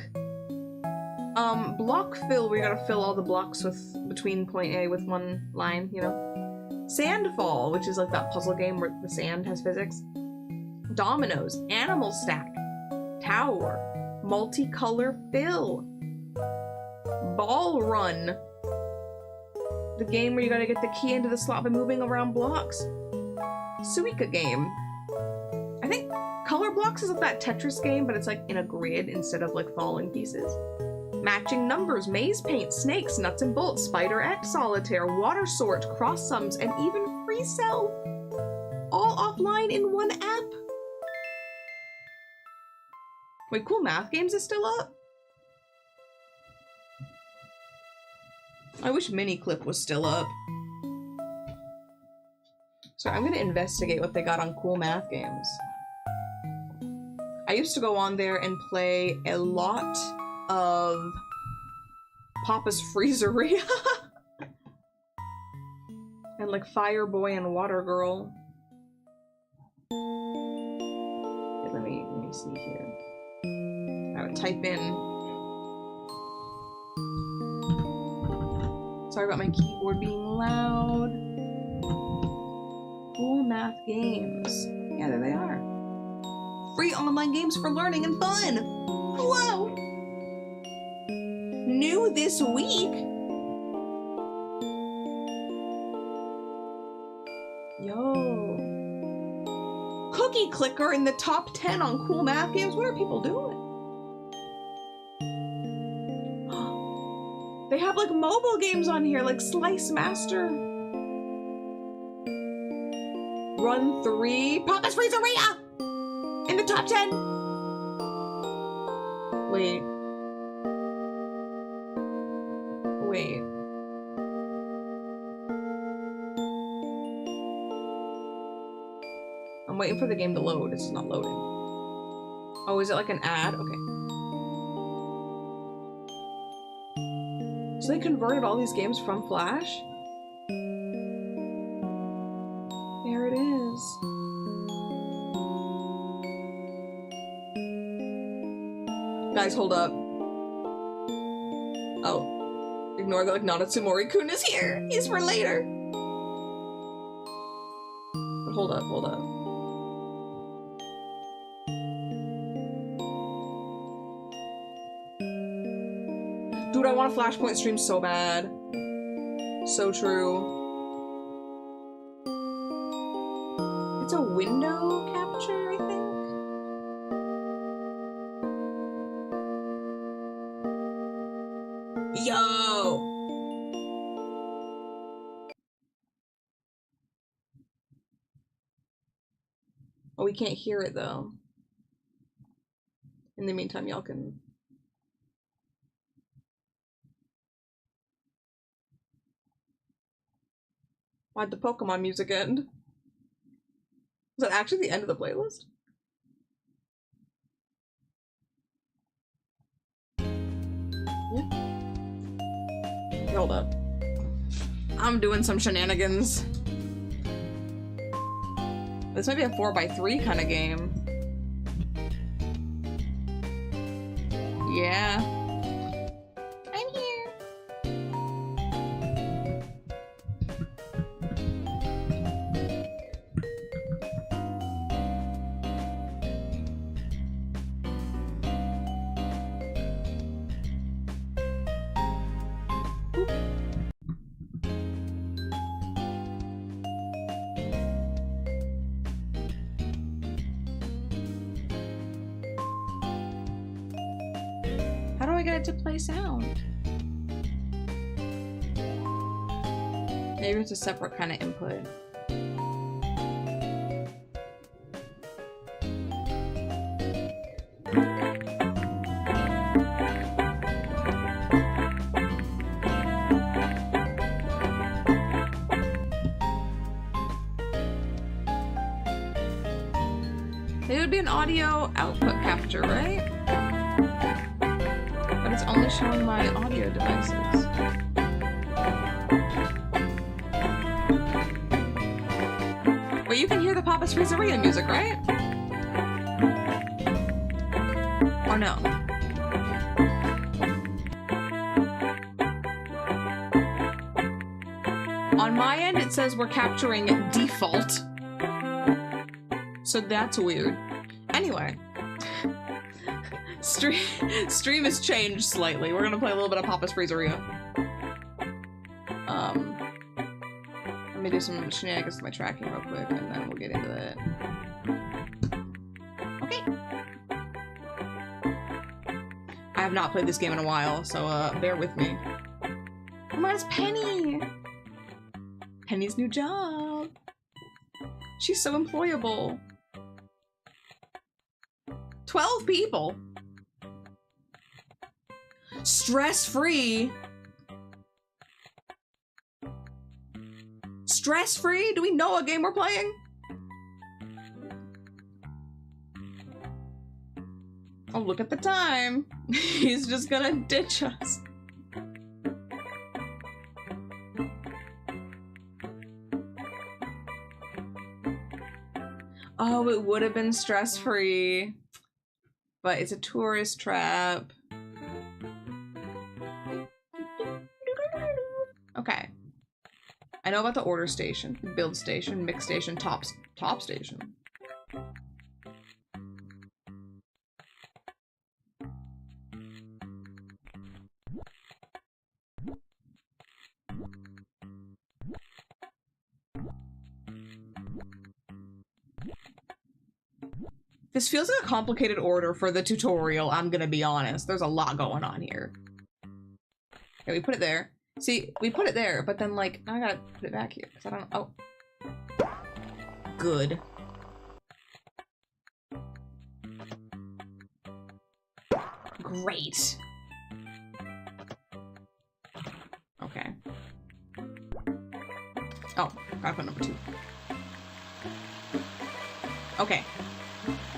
Speaker 1: Block Fill, where you gotta fill all the blocks between point A with one line, you know? Sandfall, which is like that puzzle game where the sand has physics. Dominoes, Animal Stack, Tower, Multicolor Fill, Ball Run, the game where you gotta get the key into the slot by moving around blocks. Suika game. I think Color Blocks is like that Tetris game, but it's like in a grid instead of like falling pieces. Matching Numbers, Maze Paint, Snakes, Nuts and Bolts, Spider X Solitaire, Water Sort, Cross Sums, and even Free Cell. All offline in one app. Wait, Cool Math Games is still up? I wish Miniclip was still up. So I'm gonna investigate what they got on Cool Math Games. I used to go on there and play a lot of Papa's Freezeria and like Fireboy and Water Girl. Okay, let me see here. I would type in. Sorry about my keyboard being loud. Cool Math Games. Yeah, there they are. Free online games for learning and fun. Whoa! New this week? Yo. Cookie Clicker in the top 10 on Cool Math Games? What are people doing? They have like mobile games on here, like Slice Master. Run 3. Papa's Freezeria! In the top 10! Wait. Wait. I'm waiting for the game to load. It's not loading. Oh, is it like an ad? Okay. So they converted all these games from Flash? There it is. Guys, hold up. Oh. Ignore that, like, Nanatsumori-kun is here! He's for later! But hold up, hold up. Dude, I want a Flashpoint stream so bad. So true. It's a window capture, I think? Yo! Oh, we can't hear it though. In the meantime, y'all can... Why'd the Pokemon music end? Was that actually the end of the playlist? Yeah. Hold up. I'm doing some shenanigans. This might be a 4x3 kind of game. Yeah. I'm here. How do I get it to play sound? Maybe it's a separate kind of input. It would be an audio output capture, right? But it's only showing my audio devices. Well, you can hear the Papa's Pizzeria music, right? Or no? On my end, it says we're capturing default. So that's weird. Anyway. Stream has changed slightly. We're gonna play a little bit of Papa's Pizzeria. Let me do some shenanigans with my tracking real quick, and then we'll get into that. Okay. I have not played this game in a while, so bear with me. Come on, it's Penny! Penny's new job! She's so employable. 12 people! Stress-free? Stress-free? Do we know what game we're playing? Oh, look at the time. He's just gonna ditch us. Oh, it would have been stress-free. But it's a tourist trap. Okay. I know about the order station, build station, mix station, top station. This feels like a complicated order for the tutorial, I'm gonna be honest. There's a lot going on here. Okay, we put it there. See, we put it there, but then, like, now I gotta put it back here, because I don't know. Oh. Good. Great. Okay. Oh, gotta put number 2. Okay.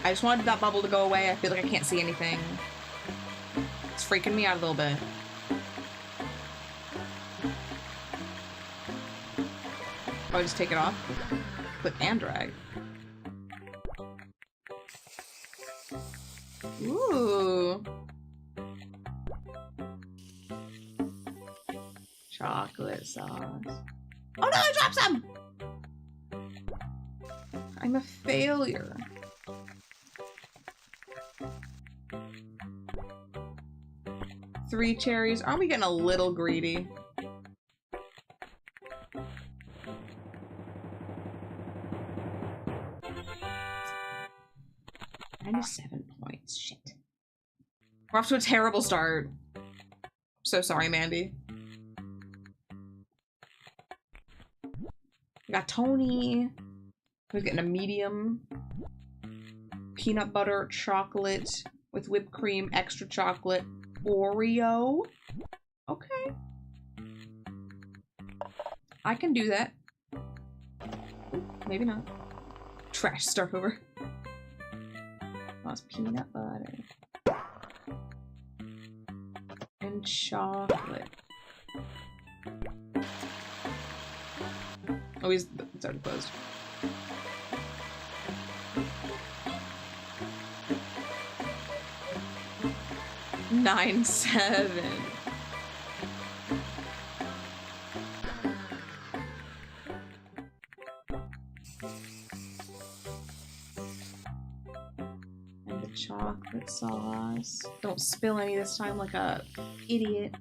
Speaker 1: I just wanted that bubble to go away. I feel like I can't see anything. It's freaking me out a little bit. Oh, I just take it off? Click and drag. Ooh. Chocolate sauce. Oh no, I dropped some! I'm a failure. Three cherries. Aren't we getting a little greedy? -7 points. Shit. We're off to a terrible start. So sorry, Mandy. We got Tony. We're getting a medium. Peanut butter chocolate with whipped cream, extra chocolate, Oreo. Okay. I can do that. Maybe not. Trash start over. Lost peanut butter. And chocolate. Oh, it's already closed. 9-7. And the chocolate sauce. Don't spill any this time like a idiot.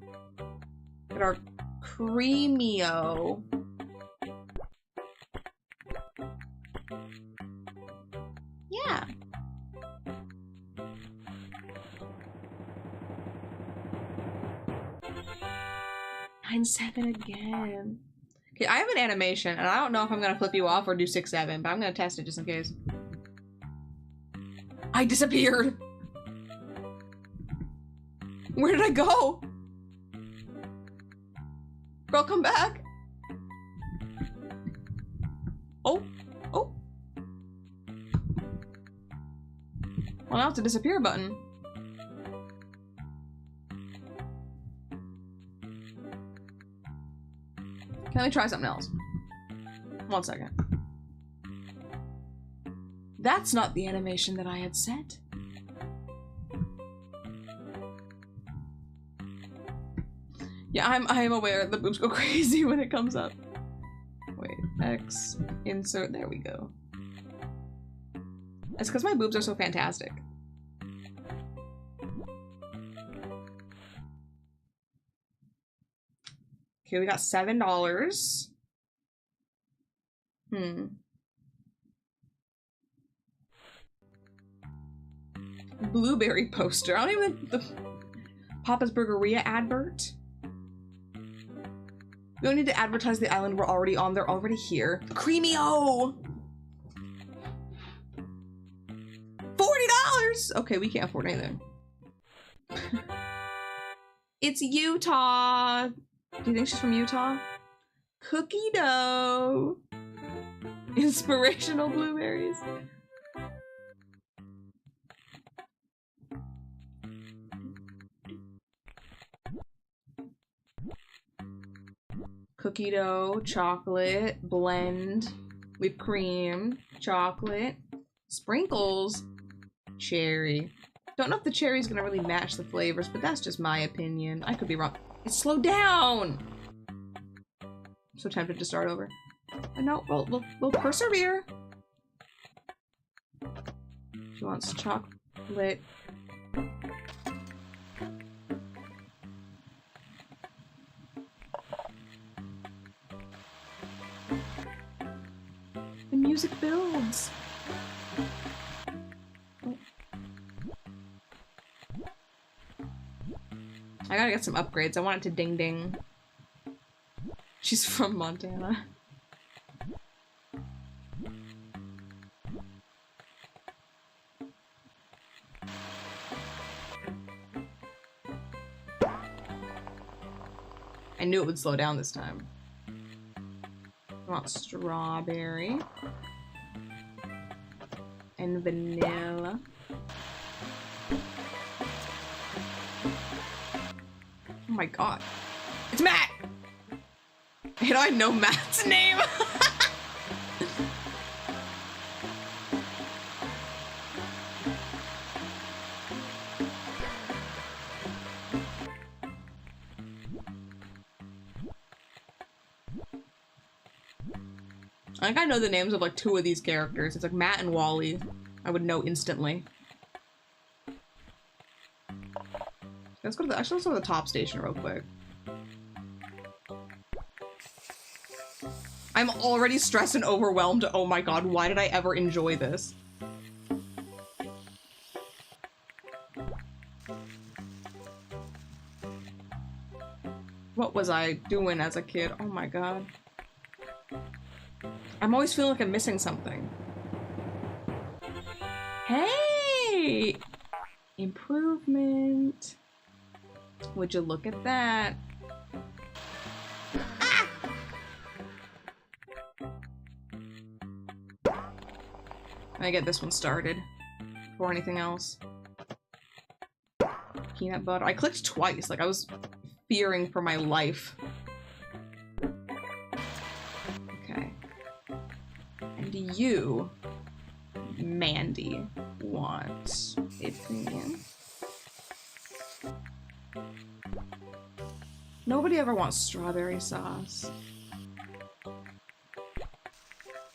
Speaker 1: But our Creamio. Yeah. Nine, 7 again. Okay, I have an animation, and I don't know if I'm gonna flip you off or do 6-7, but I'm gonna test it just in case. I disappeared! Where did I go? Girl, come back! Oh, oh. Well, now it's a disappear button. Let me try something else. 1 second. That's not the animation that I had set. Yeah, I am aware the boobs go crazy when it comes up. Wait, X, insert, there we go. It's because my boobs are so fantastic. Okay, we got $7. Blueberry poster. I don't even... The Papa's Burgeria advert. We don't need to advertise the island we're already on. They're already here. Creamio! $40! Okay, we can't afford anything. It's Utah. Do you think she's from Utah? Cookie dough. Inspirational blueberries. Cookie dough, chocolate, blend, whipped cream, chocolate, sprinkles, cherry. Don't know if the cherry's gonna really match the flavors, but that's just my opinion. I could be wrong. It's slowed down! I'm so tempted to start over. But no, we'll persevere. She wants chocolate. The music builds. Oh. I gotta get some upgrades. I want it to ding ding. She's from Montana. I knew it would slow down this time. I want strawberry and vanilla. Oh my god. It's Matt! You know, I know Matt's name! I think I know the names of like 2 of these characters. It's like Matt and Wally. I would know instantly. Let's go to the, actually let's go to the top station real quick. I'm already stressed and overwhelmed. Oh my god, why did I ever enjoy this? What was I doing as a kid? Oh my god. I'm always feeling like I'm missing something. Hey! Improvement. Would you look at that? Ah! I get this one started before anything else. Peanut butter. I clicked twice, like I was fearing for my life. Okay. And you, Mandy, want a premium. Nobody ever wants strawberry sauce.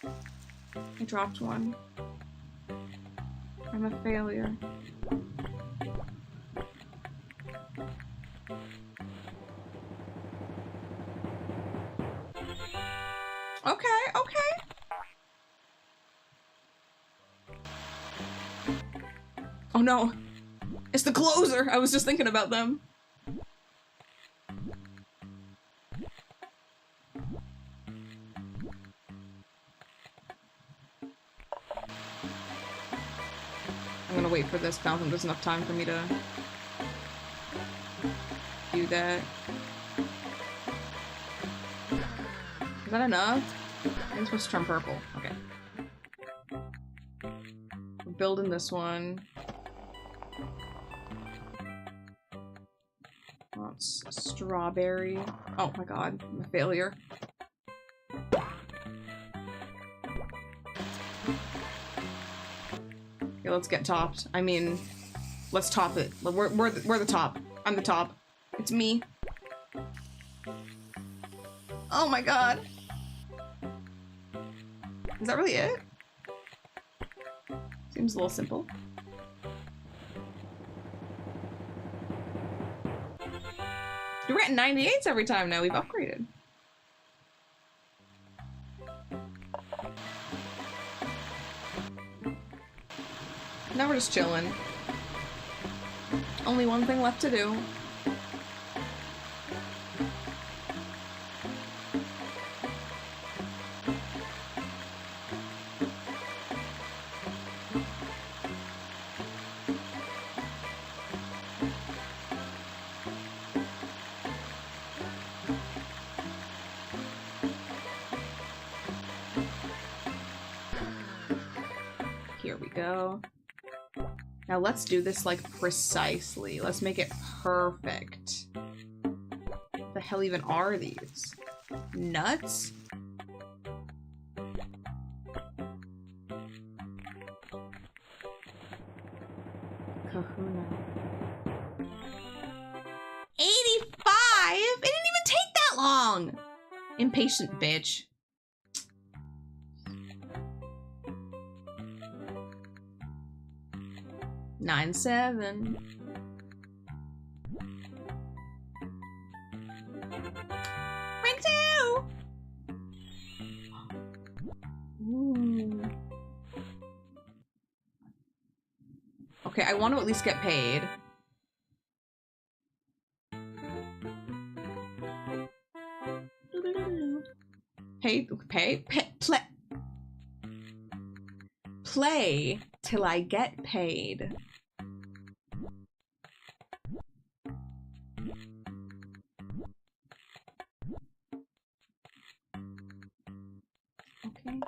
Speaker 1: I dropped one. I'm a failure. Okay, okay. Oh no. It's the closer. I was just thinking about them. I'm gonna wait for this. I don't think there's enough time for me to do that. Is that enough? I'm supposed to turn purple. Okay. We're building this one. That's strawberry. Oh my god, I'm a failure. Okay, let's get topped. I mean, let's top it. We're the top. I'm the top. It's me. Oh my god. Is that really it? Seems a little simple. We're getting 98s every time now. We've upgraded. Now we're just chilling. Only one thing left to do. Here we go. Now let's do this like precisely. Let's make it perfect. What the hell even are these? Nuts? Kahuna. 85? It didn't even take that long! Impatient bitch. Nine, 7. Rank 2! Ooh. Okay, I want to at least get paid. Play till I get paid. Okay.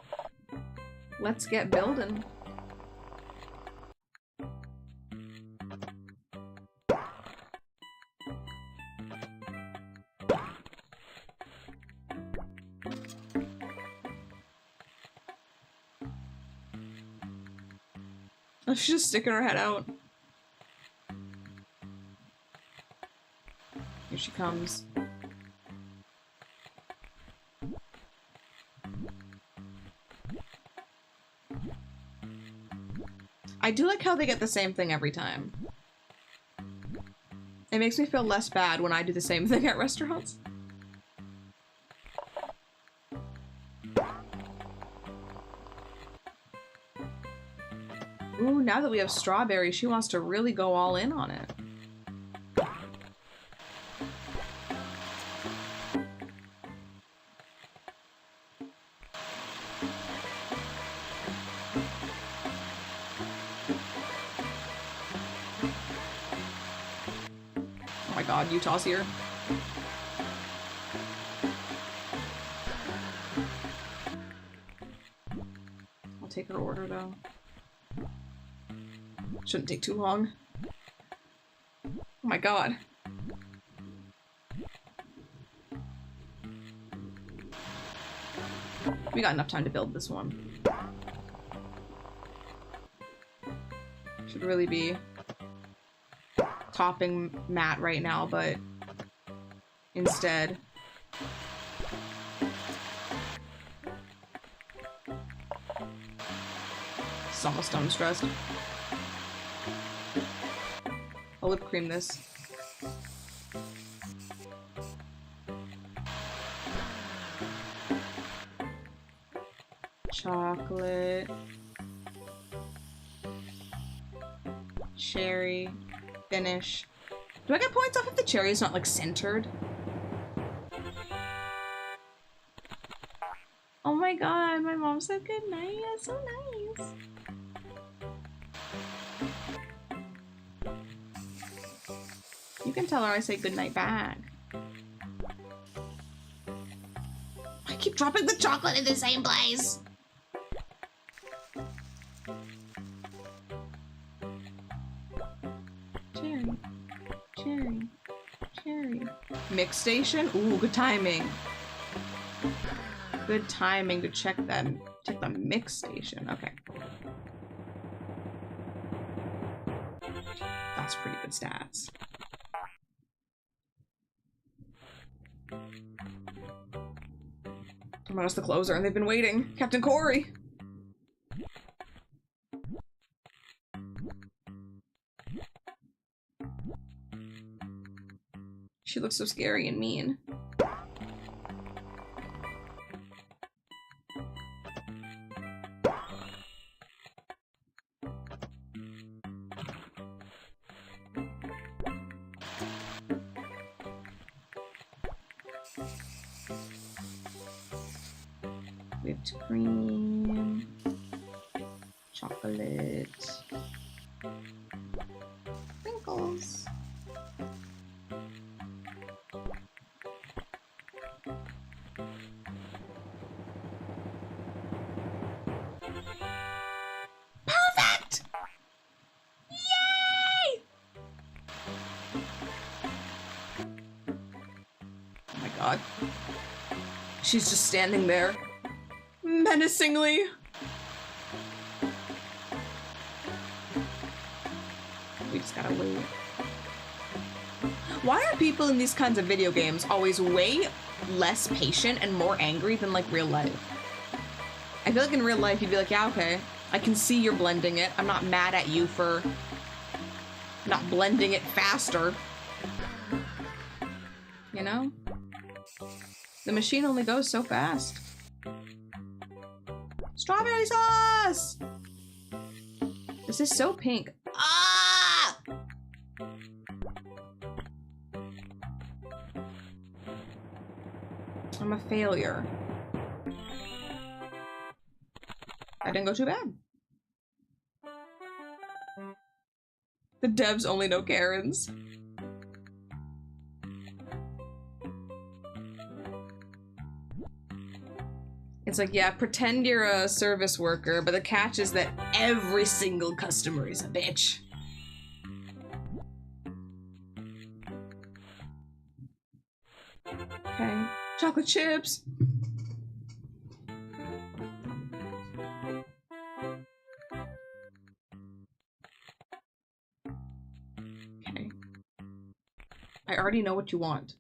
Speaker 1: Let's get building. Oh, she's just sticking her head out. Here she comes. I do like how they get the same thing every time. It makes me feel less bad when I do the same thing at restaurants. Ooh, now that we have strawberry, she wants to really go all in on it. Oh my god, Utah's here. I'll take her order though. Shouldn't take too long. Oh my god. We got enough time to build this one. Should really be topping Matt right now, but instead. It's almost done, I'm stressed. I'll whipped cream this. Chocolate. Cherry. Finish. Do I get points off if the cherry is not, like, centered? Oh my god, my mom said good night. That's so nice. You can tell her I say good night back. I keep dropping the chocolate in the same place. Cherry. Cherry. Cherry. Mix station? Ooh, good timing. Good timing to check the mix station. Okay. That's pretty good stats. Tomorrow's the closer and they've been waiting. Captain Corey! She looks so scary and mean. Whipped cream, chocolate, sprinkles. Perfect! Yay! Oh my god. She's just standing there. Menacingly. We just gotta wait. Why are people in these kinds of video games always way less patient and more angry than like real life? I feel like in real life you'd be like, yeah, okay, I can see you're blending it. I'm not mad at you for not blending it faster. You know? The machine only goes so fast. Strawberry sauce! This is so pink. Ah! I'm a failure. That didn't go too bad. The devs only know Karens. It's like, yeah, pretend you're a service worker, but the catch is that every single customer is a bitch. Okay. Chocolate chips! Okay. I already know what you want.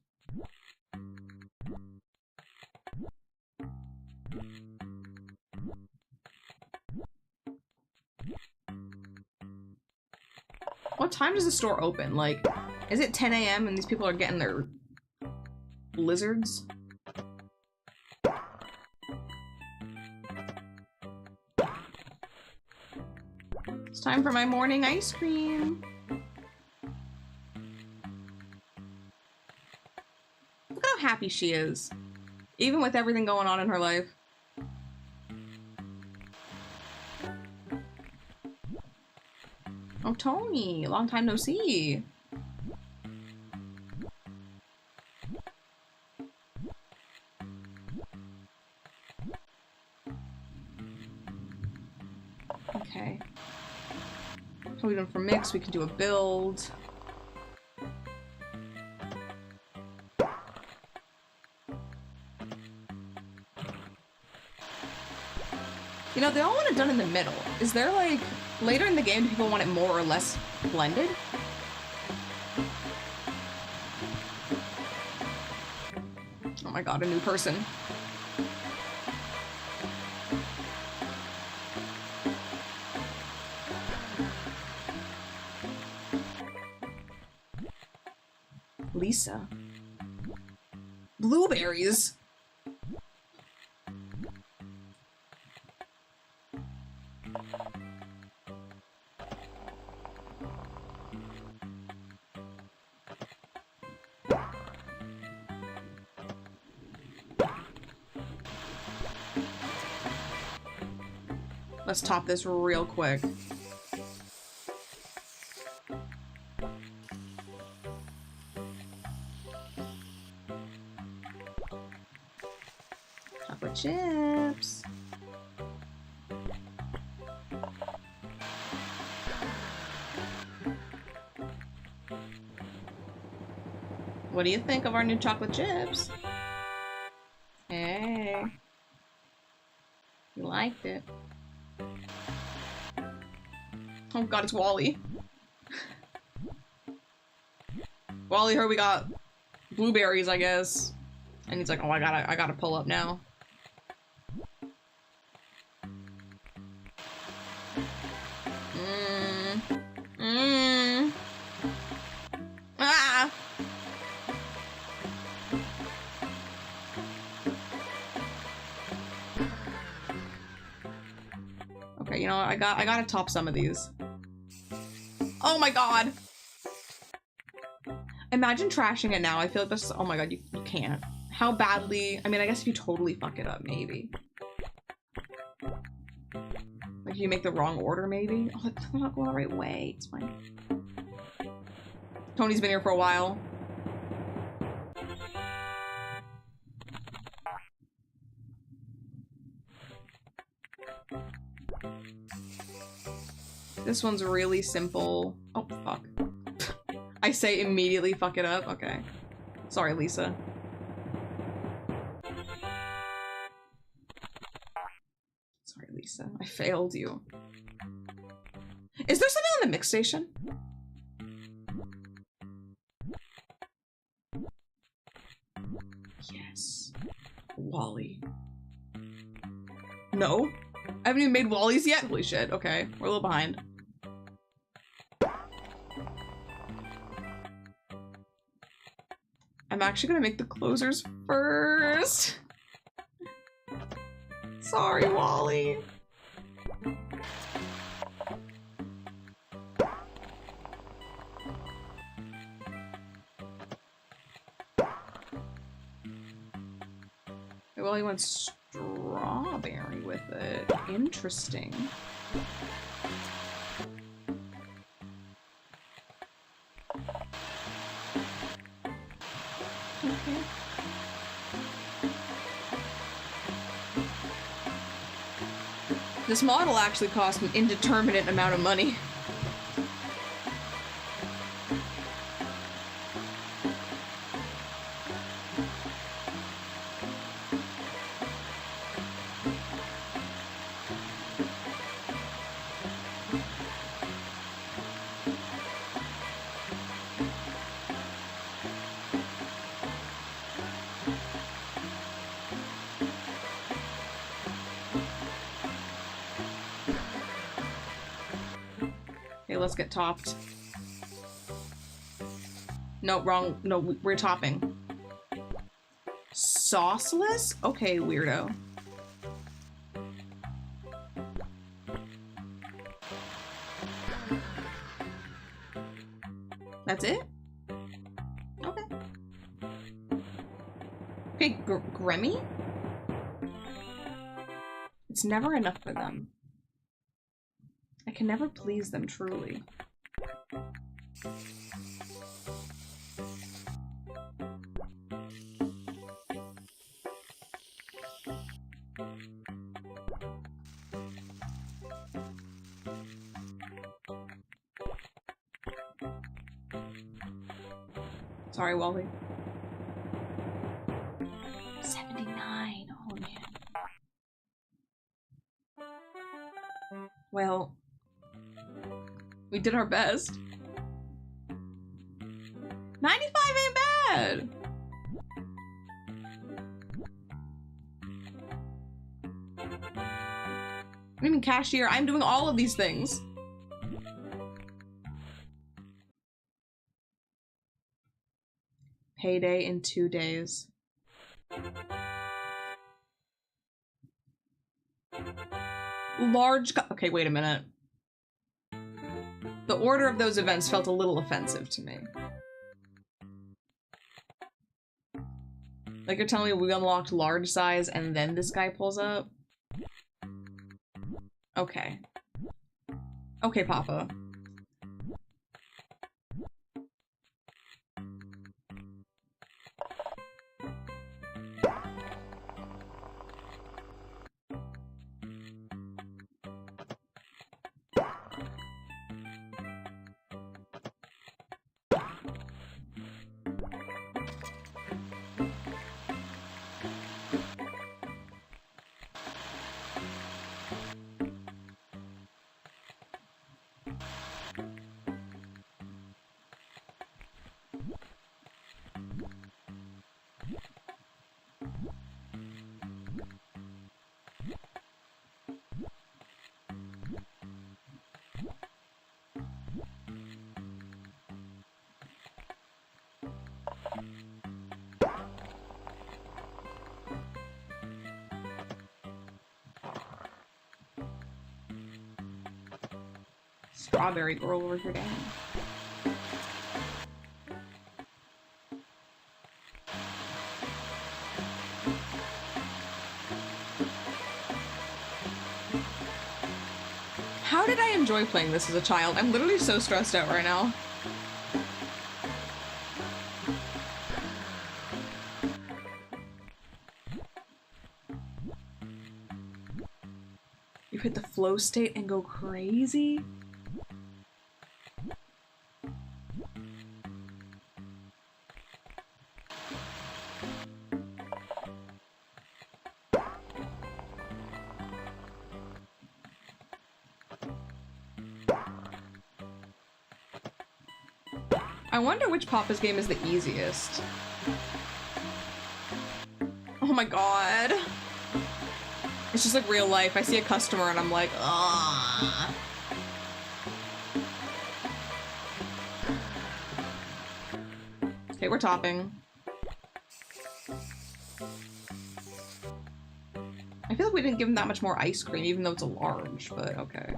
Speaker 1: What time does the store open? Like, is it 10 a.m. and these people are getting their blizzards? It's time for my morning ice cream. Look at how happy she is. Even with everything going on in her life. Oh, Tony, long time no see. Okay. So even for mix, we can do a build. You know, they all want it done in the middle. Is there like, later in the game, do people want it more or less blended? Oh my god, a new person. Lisa. Blueberries. Let's top this real quick. Chocolate chips. What do you think of our new chocolate chips? Hey. You liked it. Oh god, it's Wally. Wally heard we got blueberries, I guess. And he's like, oh, I gotta pull up now. Ah! Okay, you know what? I gotta top some of these. Oh my god! Imagine trashing it now. I feel like this. Oh my god, you can't. How badly? I mean, I guess if you totally fuck it up, maybe. Like if you make the wrong order, maybe. Oh, it's not going the right way. It's fine. Tony's been here for a while. This one's really simple. Oh, fuck. I say immediately fuck it up? Okay. Sorry, Lisa. Sorry, Lisa. I failed you. Is there something on the mix station? Yes. Wally. No? I haven't even made Wally's yet? Holy shit. Okay. We're a little behind. I'm actually gonna make the closers first. Sorry, Wally. Wally went strawberry with it. Interesting. Okay. This model actually cost an indeterminate amount of money. Let's get topped. No, wrong. No, we're topping. Sauceless? Okay, weirdo. That's it? Okay. Okay, Grammy? It's never enough for them. I can never please them truly. Sorry, Wally. 79. Oh, man. Well, we did our best. 95 ain't bad. even cashier. I'm doing all of these things. Payday in 2 days. Large okay, wait a minute. The order of those events felt a little offensive to me. Like, you're telling me we unlocked large size and then this guy pulls up? Okay. Okay, Papa. Strawberry girl over here down. How did I enjoy playing this as a child? I'm literally so stressed out right now. You hit the flow state and go crazy? I wonder which Papa's game is the easiest. Oh my god. It's just like real life. I see a customer and I'm like, ah. Okay, we're topping. I feel like we didn't give him that much more ice cream, even though it's a large, but okay.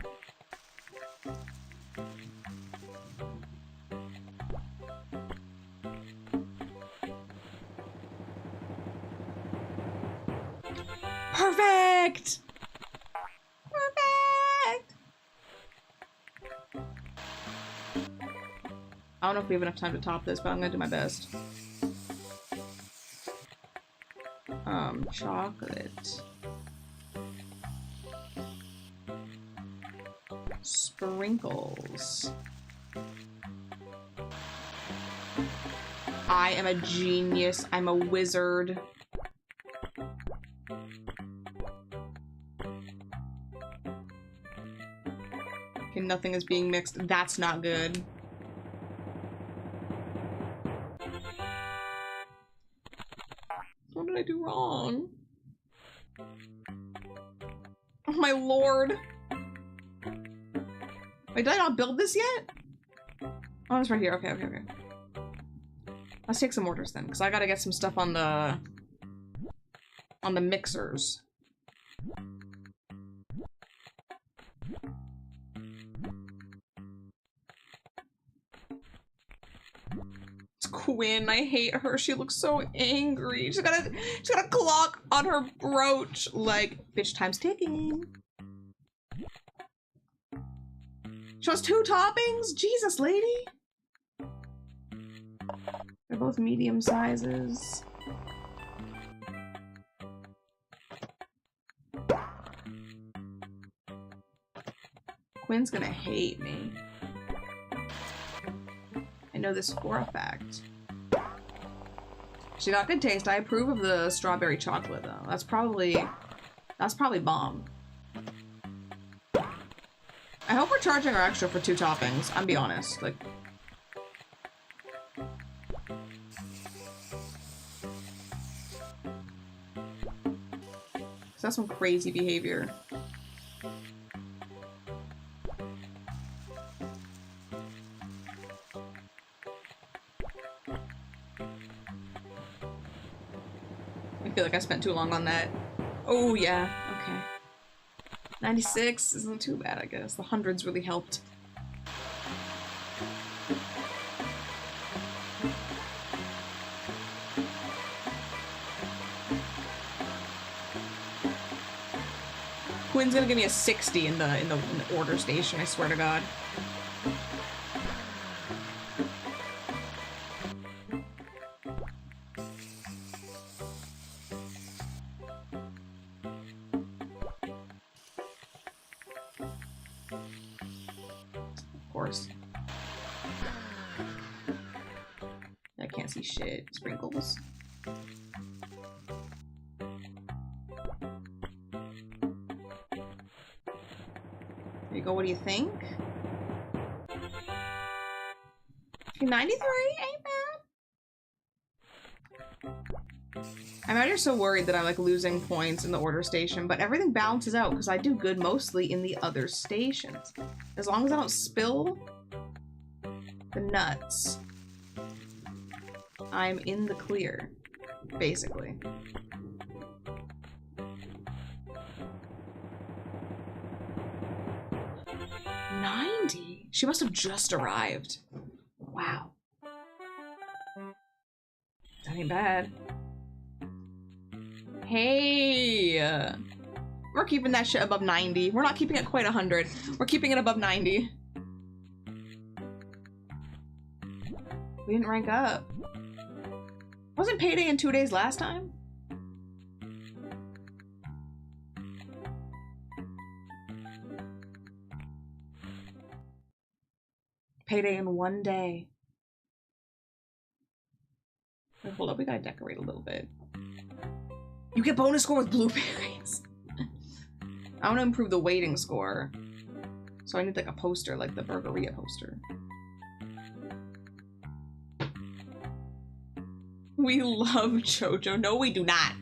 Speaker 1: Perfect! Perfect! I don't know if we have enough time to top this, but I'm gonna do my best. Chocolate. Sprinkles. I am a genius. I'm a wizard. Okay, nothing is being mixed. That's not good. What did I do wrong? Oh my lord. Wait, did I not build this yet? Oh, it's right here. Okay, okay, okay. Let's take some orders then, because I gotta get some stuff on the mixers. It's Quinn. I hate her. She looks so angry. She's got a clock on her brooch. Like, bitch, time's ticking. She has 2 toppings? Jesus, lady. They're both medium sizes. Quinn's gonna hate me. I know this for a fact. She got good taste. I approve of the strawberry chocolate though. That's probably bomb. I hope we're charging her extra for 2 toppings. I'm be honest. Like, that's some crazy behavior. feel like I spent too long on that. Oh, yeah. Okay. 96 isn't too bad, I guess. The hundreds really helped. Quinn's gonna give me a 60 in the order station, I swear to God. Of course. I can't see shit. Sprinkles. There you go, what do you think? 93? Ain't bad. I'm out here so worried that I'm like losing points in the order station, but everything balances out because I do good mostly in the other stations. As long as I don't spill the nuts, I'm in the clear, basically. She must have just arrived. Wow. That ain't bad. Hey! We're keeping that shit above 90. We're not keeping it quite 100. We're keeping it above 90. We didn't rank up. Wasn't payday in 2 days last time? Payday in 1 day. Wait, hold up, we gotta decorate a little bit. You get bonus score with blueberries. I want to improve the waiting score. So I need like a poster, like the Burgeria poster. We love JoJo. No, we do not.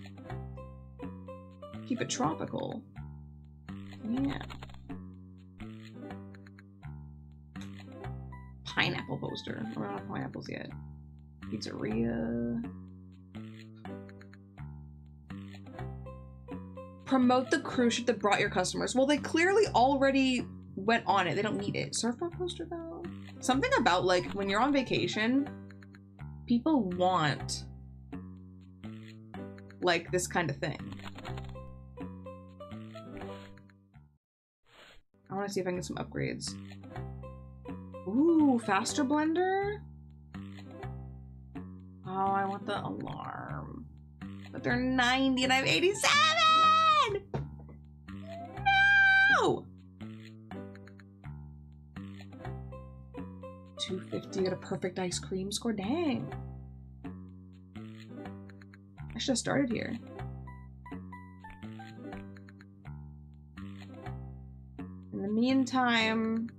Speaker 1: Keep it tropical. Yeah. Pineapple poster. We're not pineapples yet. Pizzeria. Promote the cruise ship that brought your customers. Well, they clearly already went on it. They don't need it. Surfboard poster though. Something about like when you're on vacation, people want like this kind of thing. I want to see if I can get some upgrades. Ooh, faster blender? Oh, I want the alarm. But they're 90 and I have 87! No! 250, get a perfect ice cream score? Dang. I should have started here. In the meantime,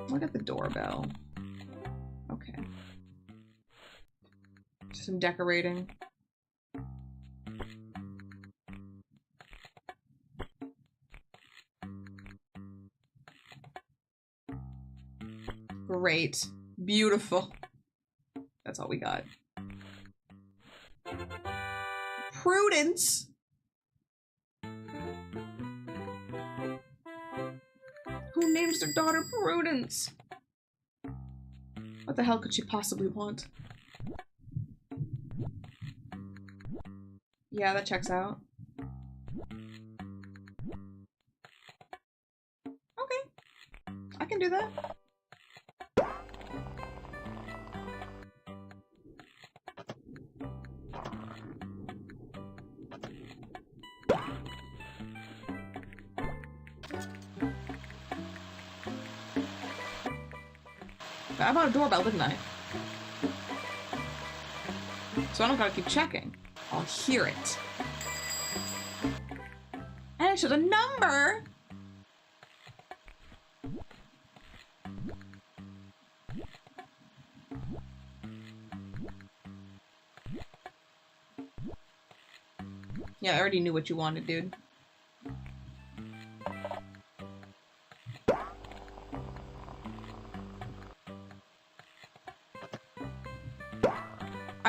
Speaker 1: look at the doorbell. Okay. Some decorating. Great. Beautiful. That's all we got. Prudence. Who names their daughter Prudence? What the hell could she possibly want? Yeah, that checks out. Okay. I can do that. I bought a doorbell, didn't I? So I don't gotta keep checking. I'll hear it. And it shows a number! Yeah, I already knew what you wanted, dude.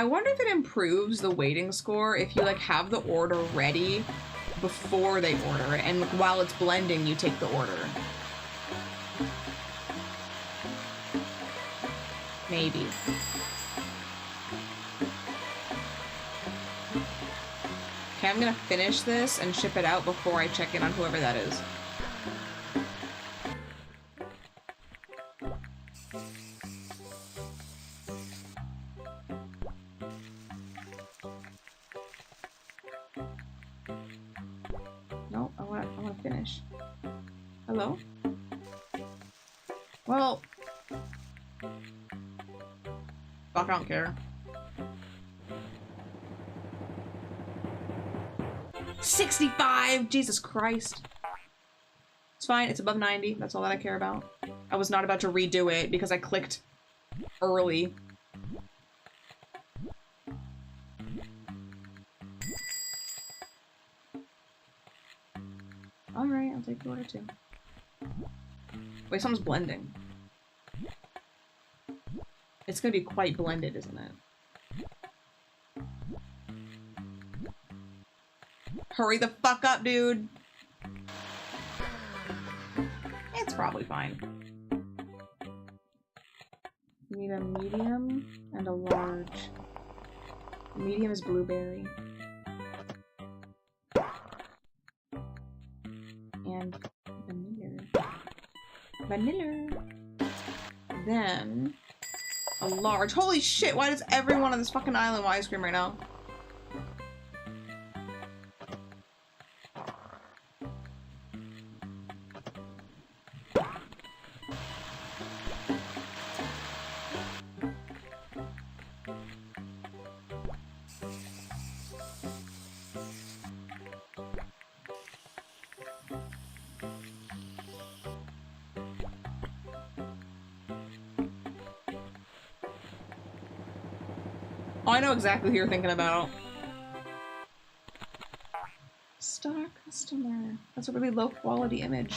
Speaker 1: I wonder if it improves the waiting score if you like have the order ready before they order it, and like, while it's blending, you take the order. Maybe. Okay, I'm gonna finish this and ship it out before I check in on whoever that is. No, I wanna finish. Hello? Well, fuck, I don't care. 65! Jesus Christ. It's fine, it's above 90. That's all that I care about. I was not about to redo it because I clicked early. Alright, I'll take the order too. Wait, something's blending. It's gonna be quite blended, isn't it? Hurry the fuck up, dude! It's probably fine. You need a medium and a large. Medium is blueberry. And vanilla. Then a large. Holy shit, why does everyone on this fucking island want ice cream right now? Oh, I know exactly who you're thinking about. Star customer. That's a really low quality image.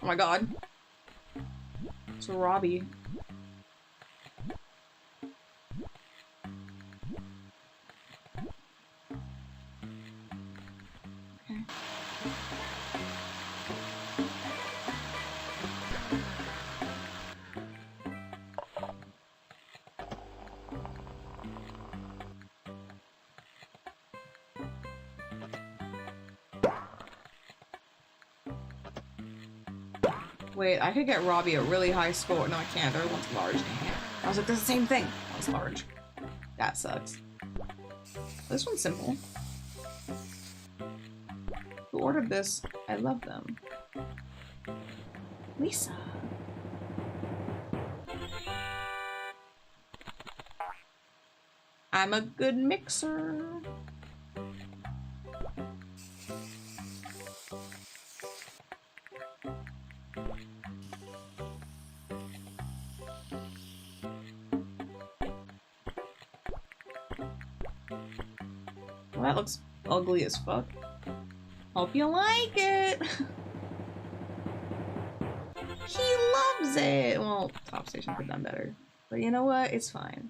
Speaker 1: Oh my god. It's Robbie. Okay. Wait, I could get Robbie a really high score. No, I can't. Their one's large. Dang it. I was like, there's the same thing. One's large. That sucks. This one's simple. Who ordered this? I love them. Lisa. I'm a good mixer. Well, that looks ugly as fuck. Hope you like it! He loves it! Well, Top Station could have done better. But you know what? It's fine.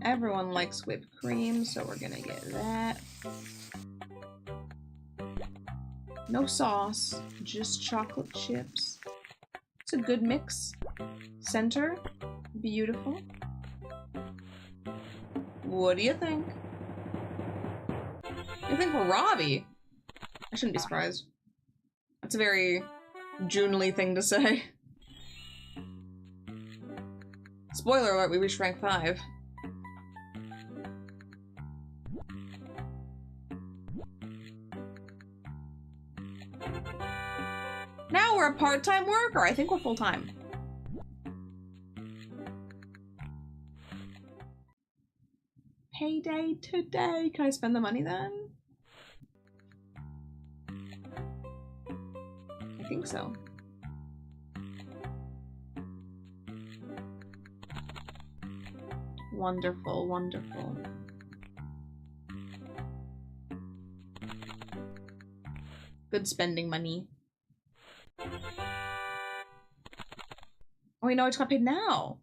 Speaker 1: Everyone likes whipped cream, so we're gonna get that. No sauce, just chocolate chips. It's a good mix. Center, beautiful. What do you think? You think for Robbie? I shouldn't be surprised. That's a very June-ly thing to say. Spoiler alert, we reached rank 5. Now we're a part-time worker. I think we're full-time. Payday today. Can I spend the money then? I think so. Wonderful, wonderful. Good spending money. Oh wait, no, I just got paid now.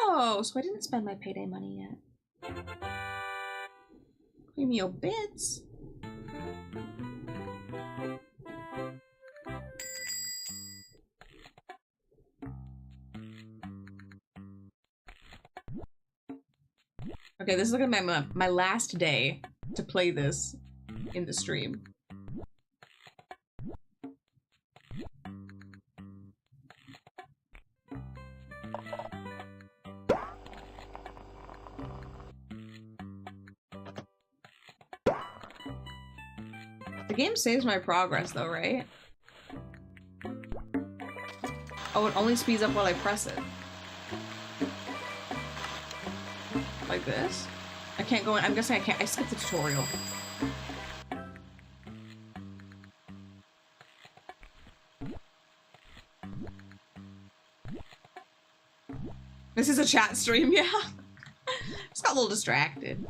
Speaker 1: Oh, so I didn't spend my payday money yet. Give me your bits. Okay, this is like my last day to play this in the stream. The game saves my progress though, right? Oh, it only speeds up while I press it. Like this? I can't go in. I'm guessing I can't. I skipped the tutorial. This is a chat stream, yeah. Just got a little distracted.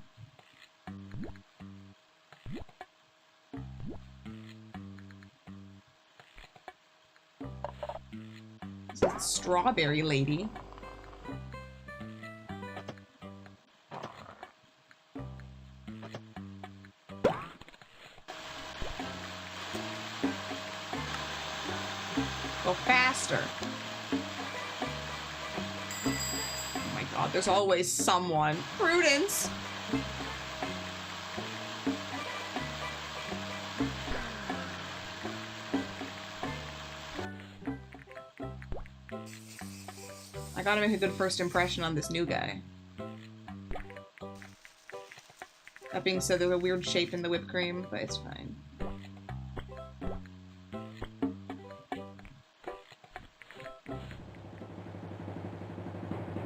Speaker 1: This is the strawberry lady. Go faster. Oh my god, there's always someone. Prudence! I gotta make a good first impression on this new guy. That being said, there's a weird shape in the whipped cream, but it's fine.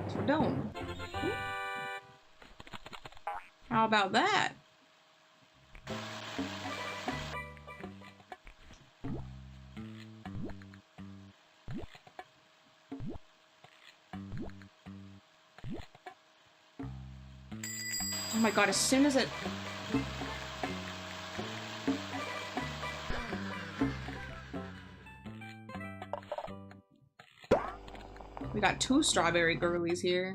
Speaker 1: So we're done. How about that? Oh my god, as soon as it... We got 2 strawberry girlies here.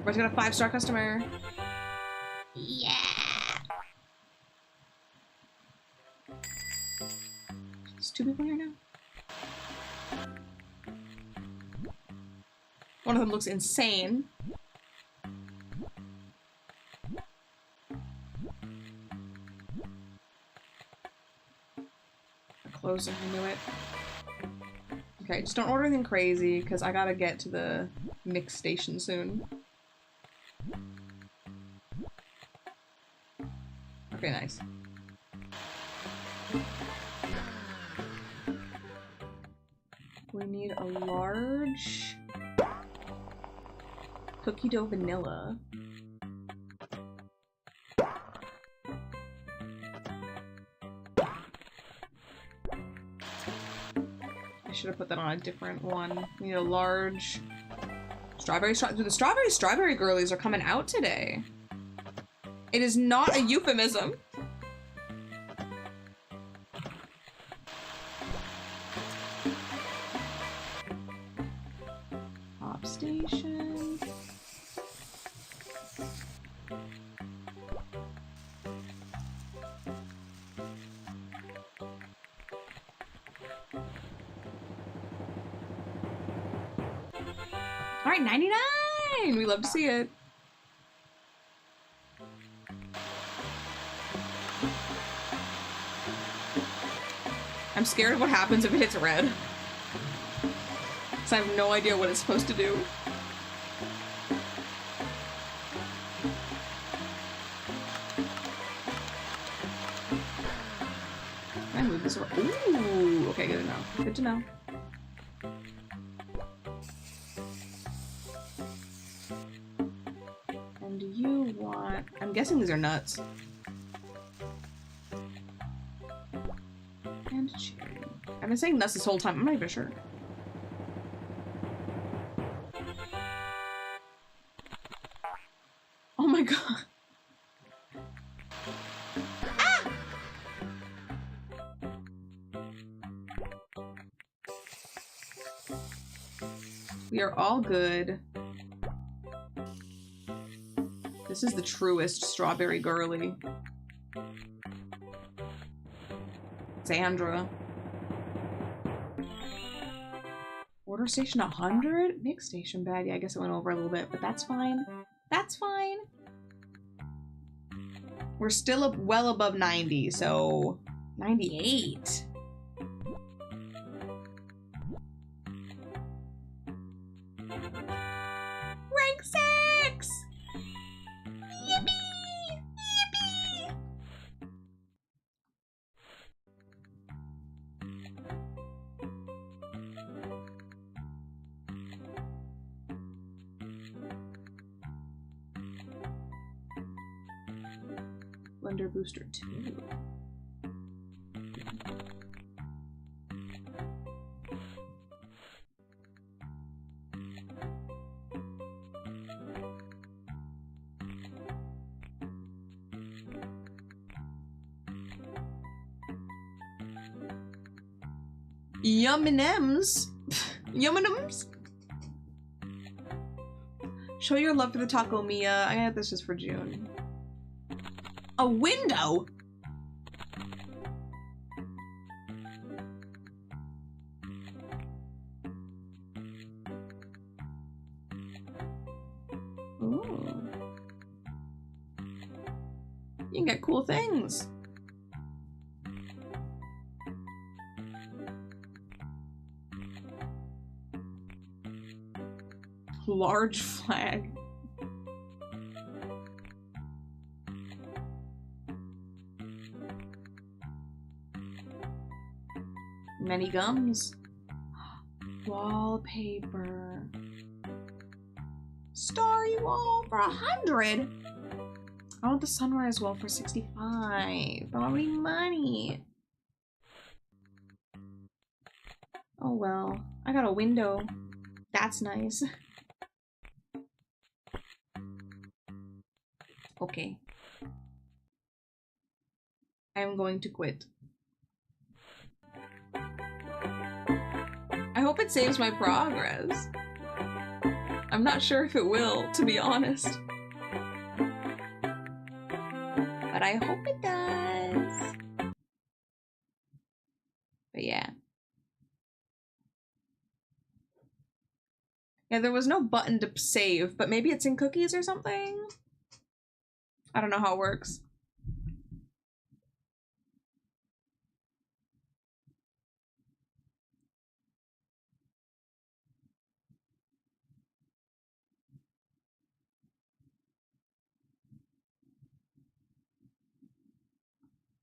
Speaker 1: We're got a 5-star customer. Yeah. There's 2 people here now. One of them looks insane. Closer, I knew it. Okay, just don't order anything crazy, because I gotta get to the mix station soon. Okay, nice. We need a large cookie dough vanilla. I should have put that on a different one. We need a large strawberry. Dude, the strawberry girlies are coming out today. It is not a euphemism. Hop station. All right, 99. We love to see it. I'm scared of what happens if it hits red. Because I have no idea what it's supposed to do. This one. Ooh, okay, good to know. Good to know. And do you want... I'm guessing these are nuts. And cherry. I've been saying nuts this whole time. I'm not even sure. Oh my god. Ah! We are all good. This is the truest strawberry girly. Sandra. Order station 100? Mix station bad. Yeah, I guess it went over a little bit, but that's fine. That's fine. We're still up well above 90, so 98. Rank 6! Yippee! Yippee! Blender Booster 2. Yum-and-M's. Yum-and-M's. Show your love for the taco, Mia. I got this just for June. A window? Ooh. You can get cool things. Large flag. Many gums. Wallpaper. Starry wall for 100. I want the sunrise wall for 65. But already money. Oh well. I got a window. That's nice. Okay. I'm going to quit. I hope it saves my progress. I'm not sure if it will, to be honest. But I hope it does. But yeah. Yeah, there was no button to save, but maybe it's in cookies or something? I don't know how it works.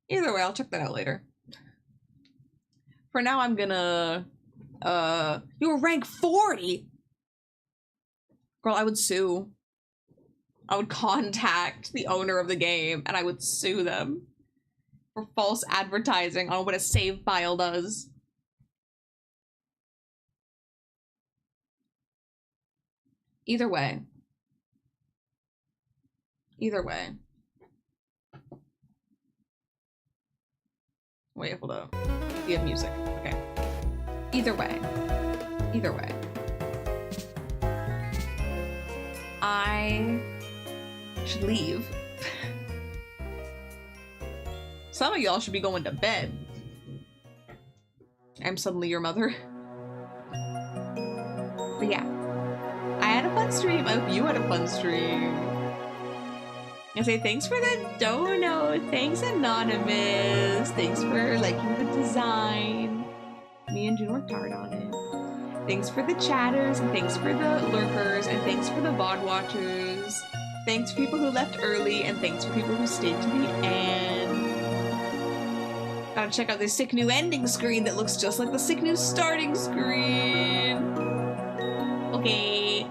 Speaker 1: Either way, I'll check that out later. For now, I'm gonna... You were rank 40! Girl, I would sue. I would contact the owner of the game, and I would sue them for false advertising on what a save file does. Either way. Either way. Wait, hold up. We have music. Okay. Either way. Either way. I should leave. Some of y'all should be going to bed. I'm suddenly your mother. But yeah. I had a fun stream. I hope you had a fun stream. I say thanks for the dono. Thanks, Anonymous. Thanks for liking the design. Me and June worked hard on it. Thanks for the chatters, and thanks for the lurkers, and thanks for the VOD watchers. Thanks for people who left early, and thanks for people who stayed to the end. Gotta check out this sick new ending screen that looks just like the sick new starting screen. Okay,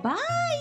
Speaker 1: bye!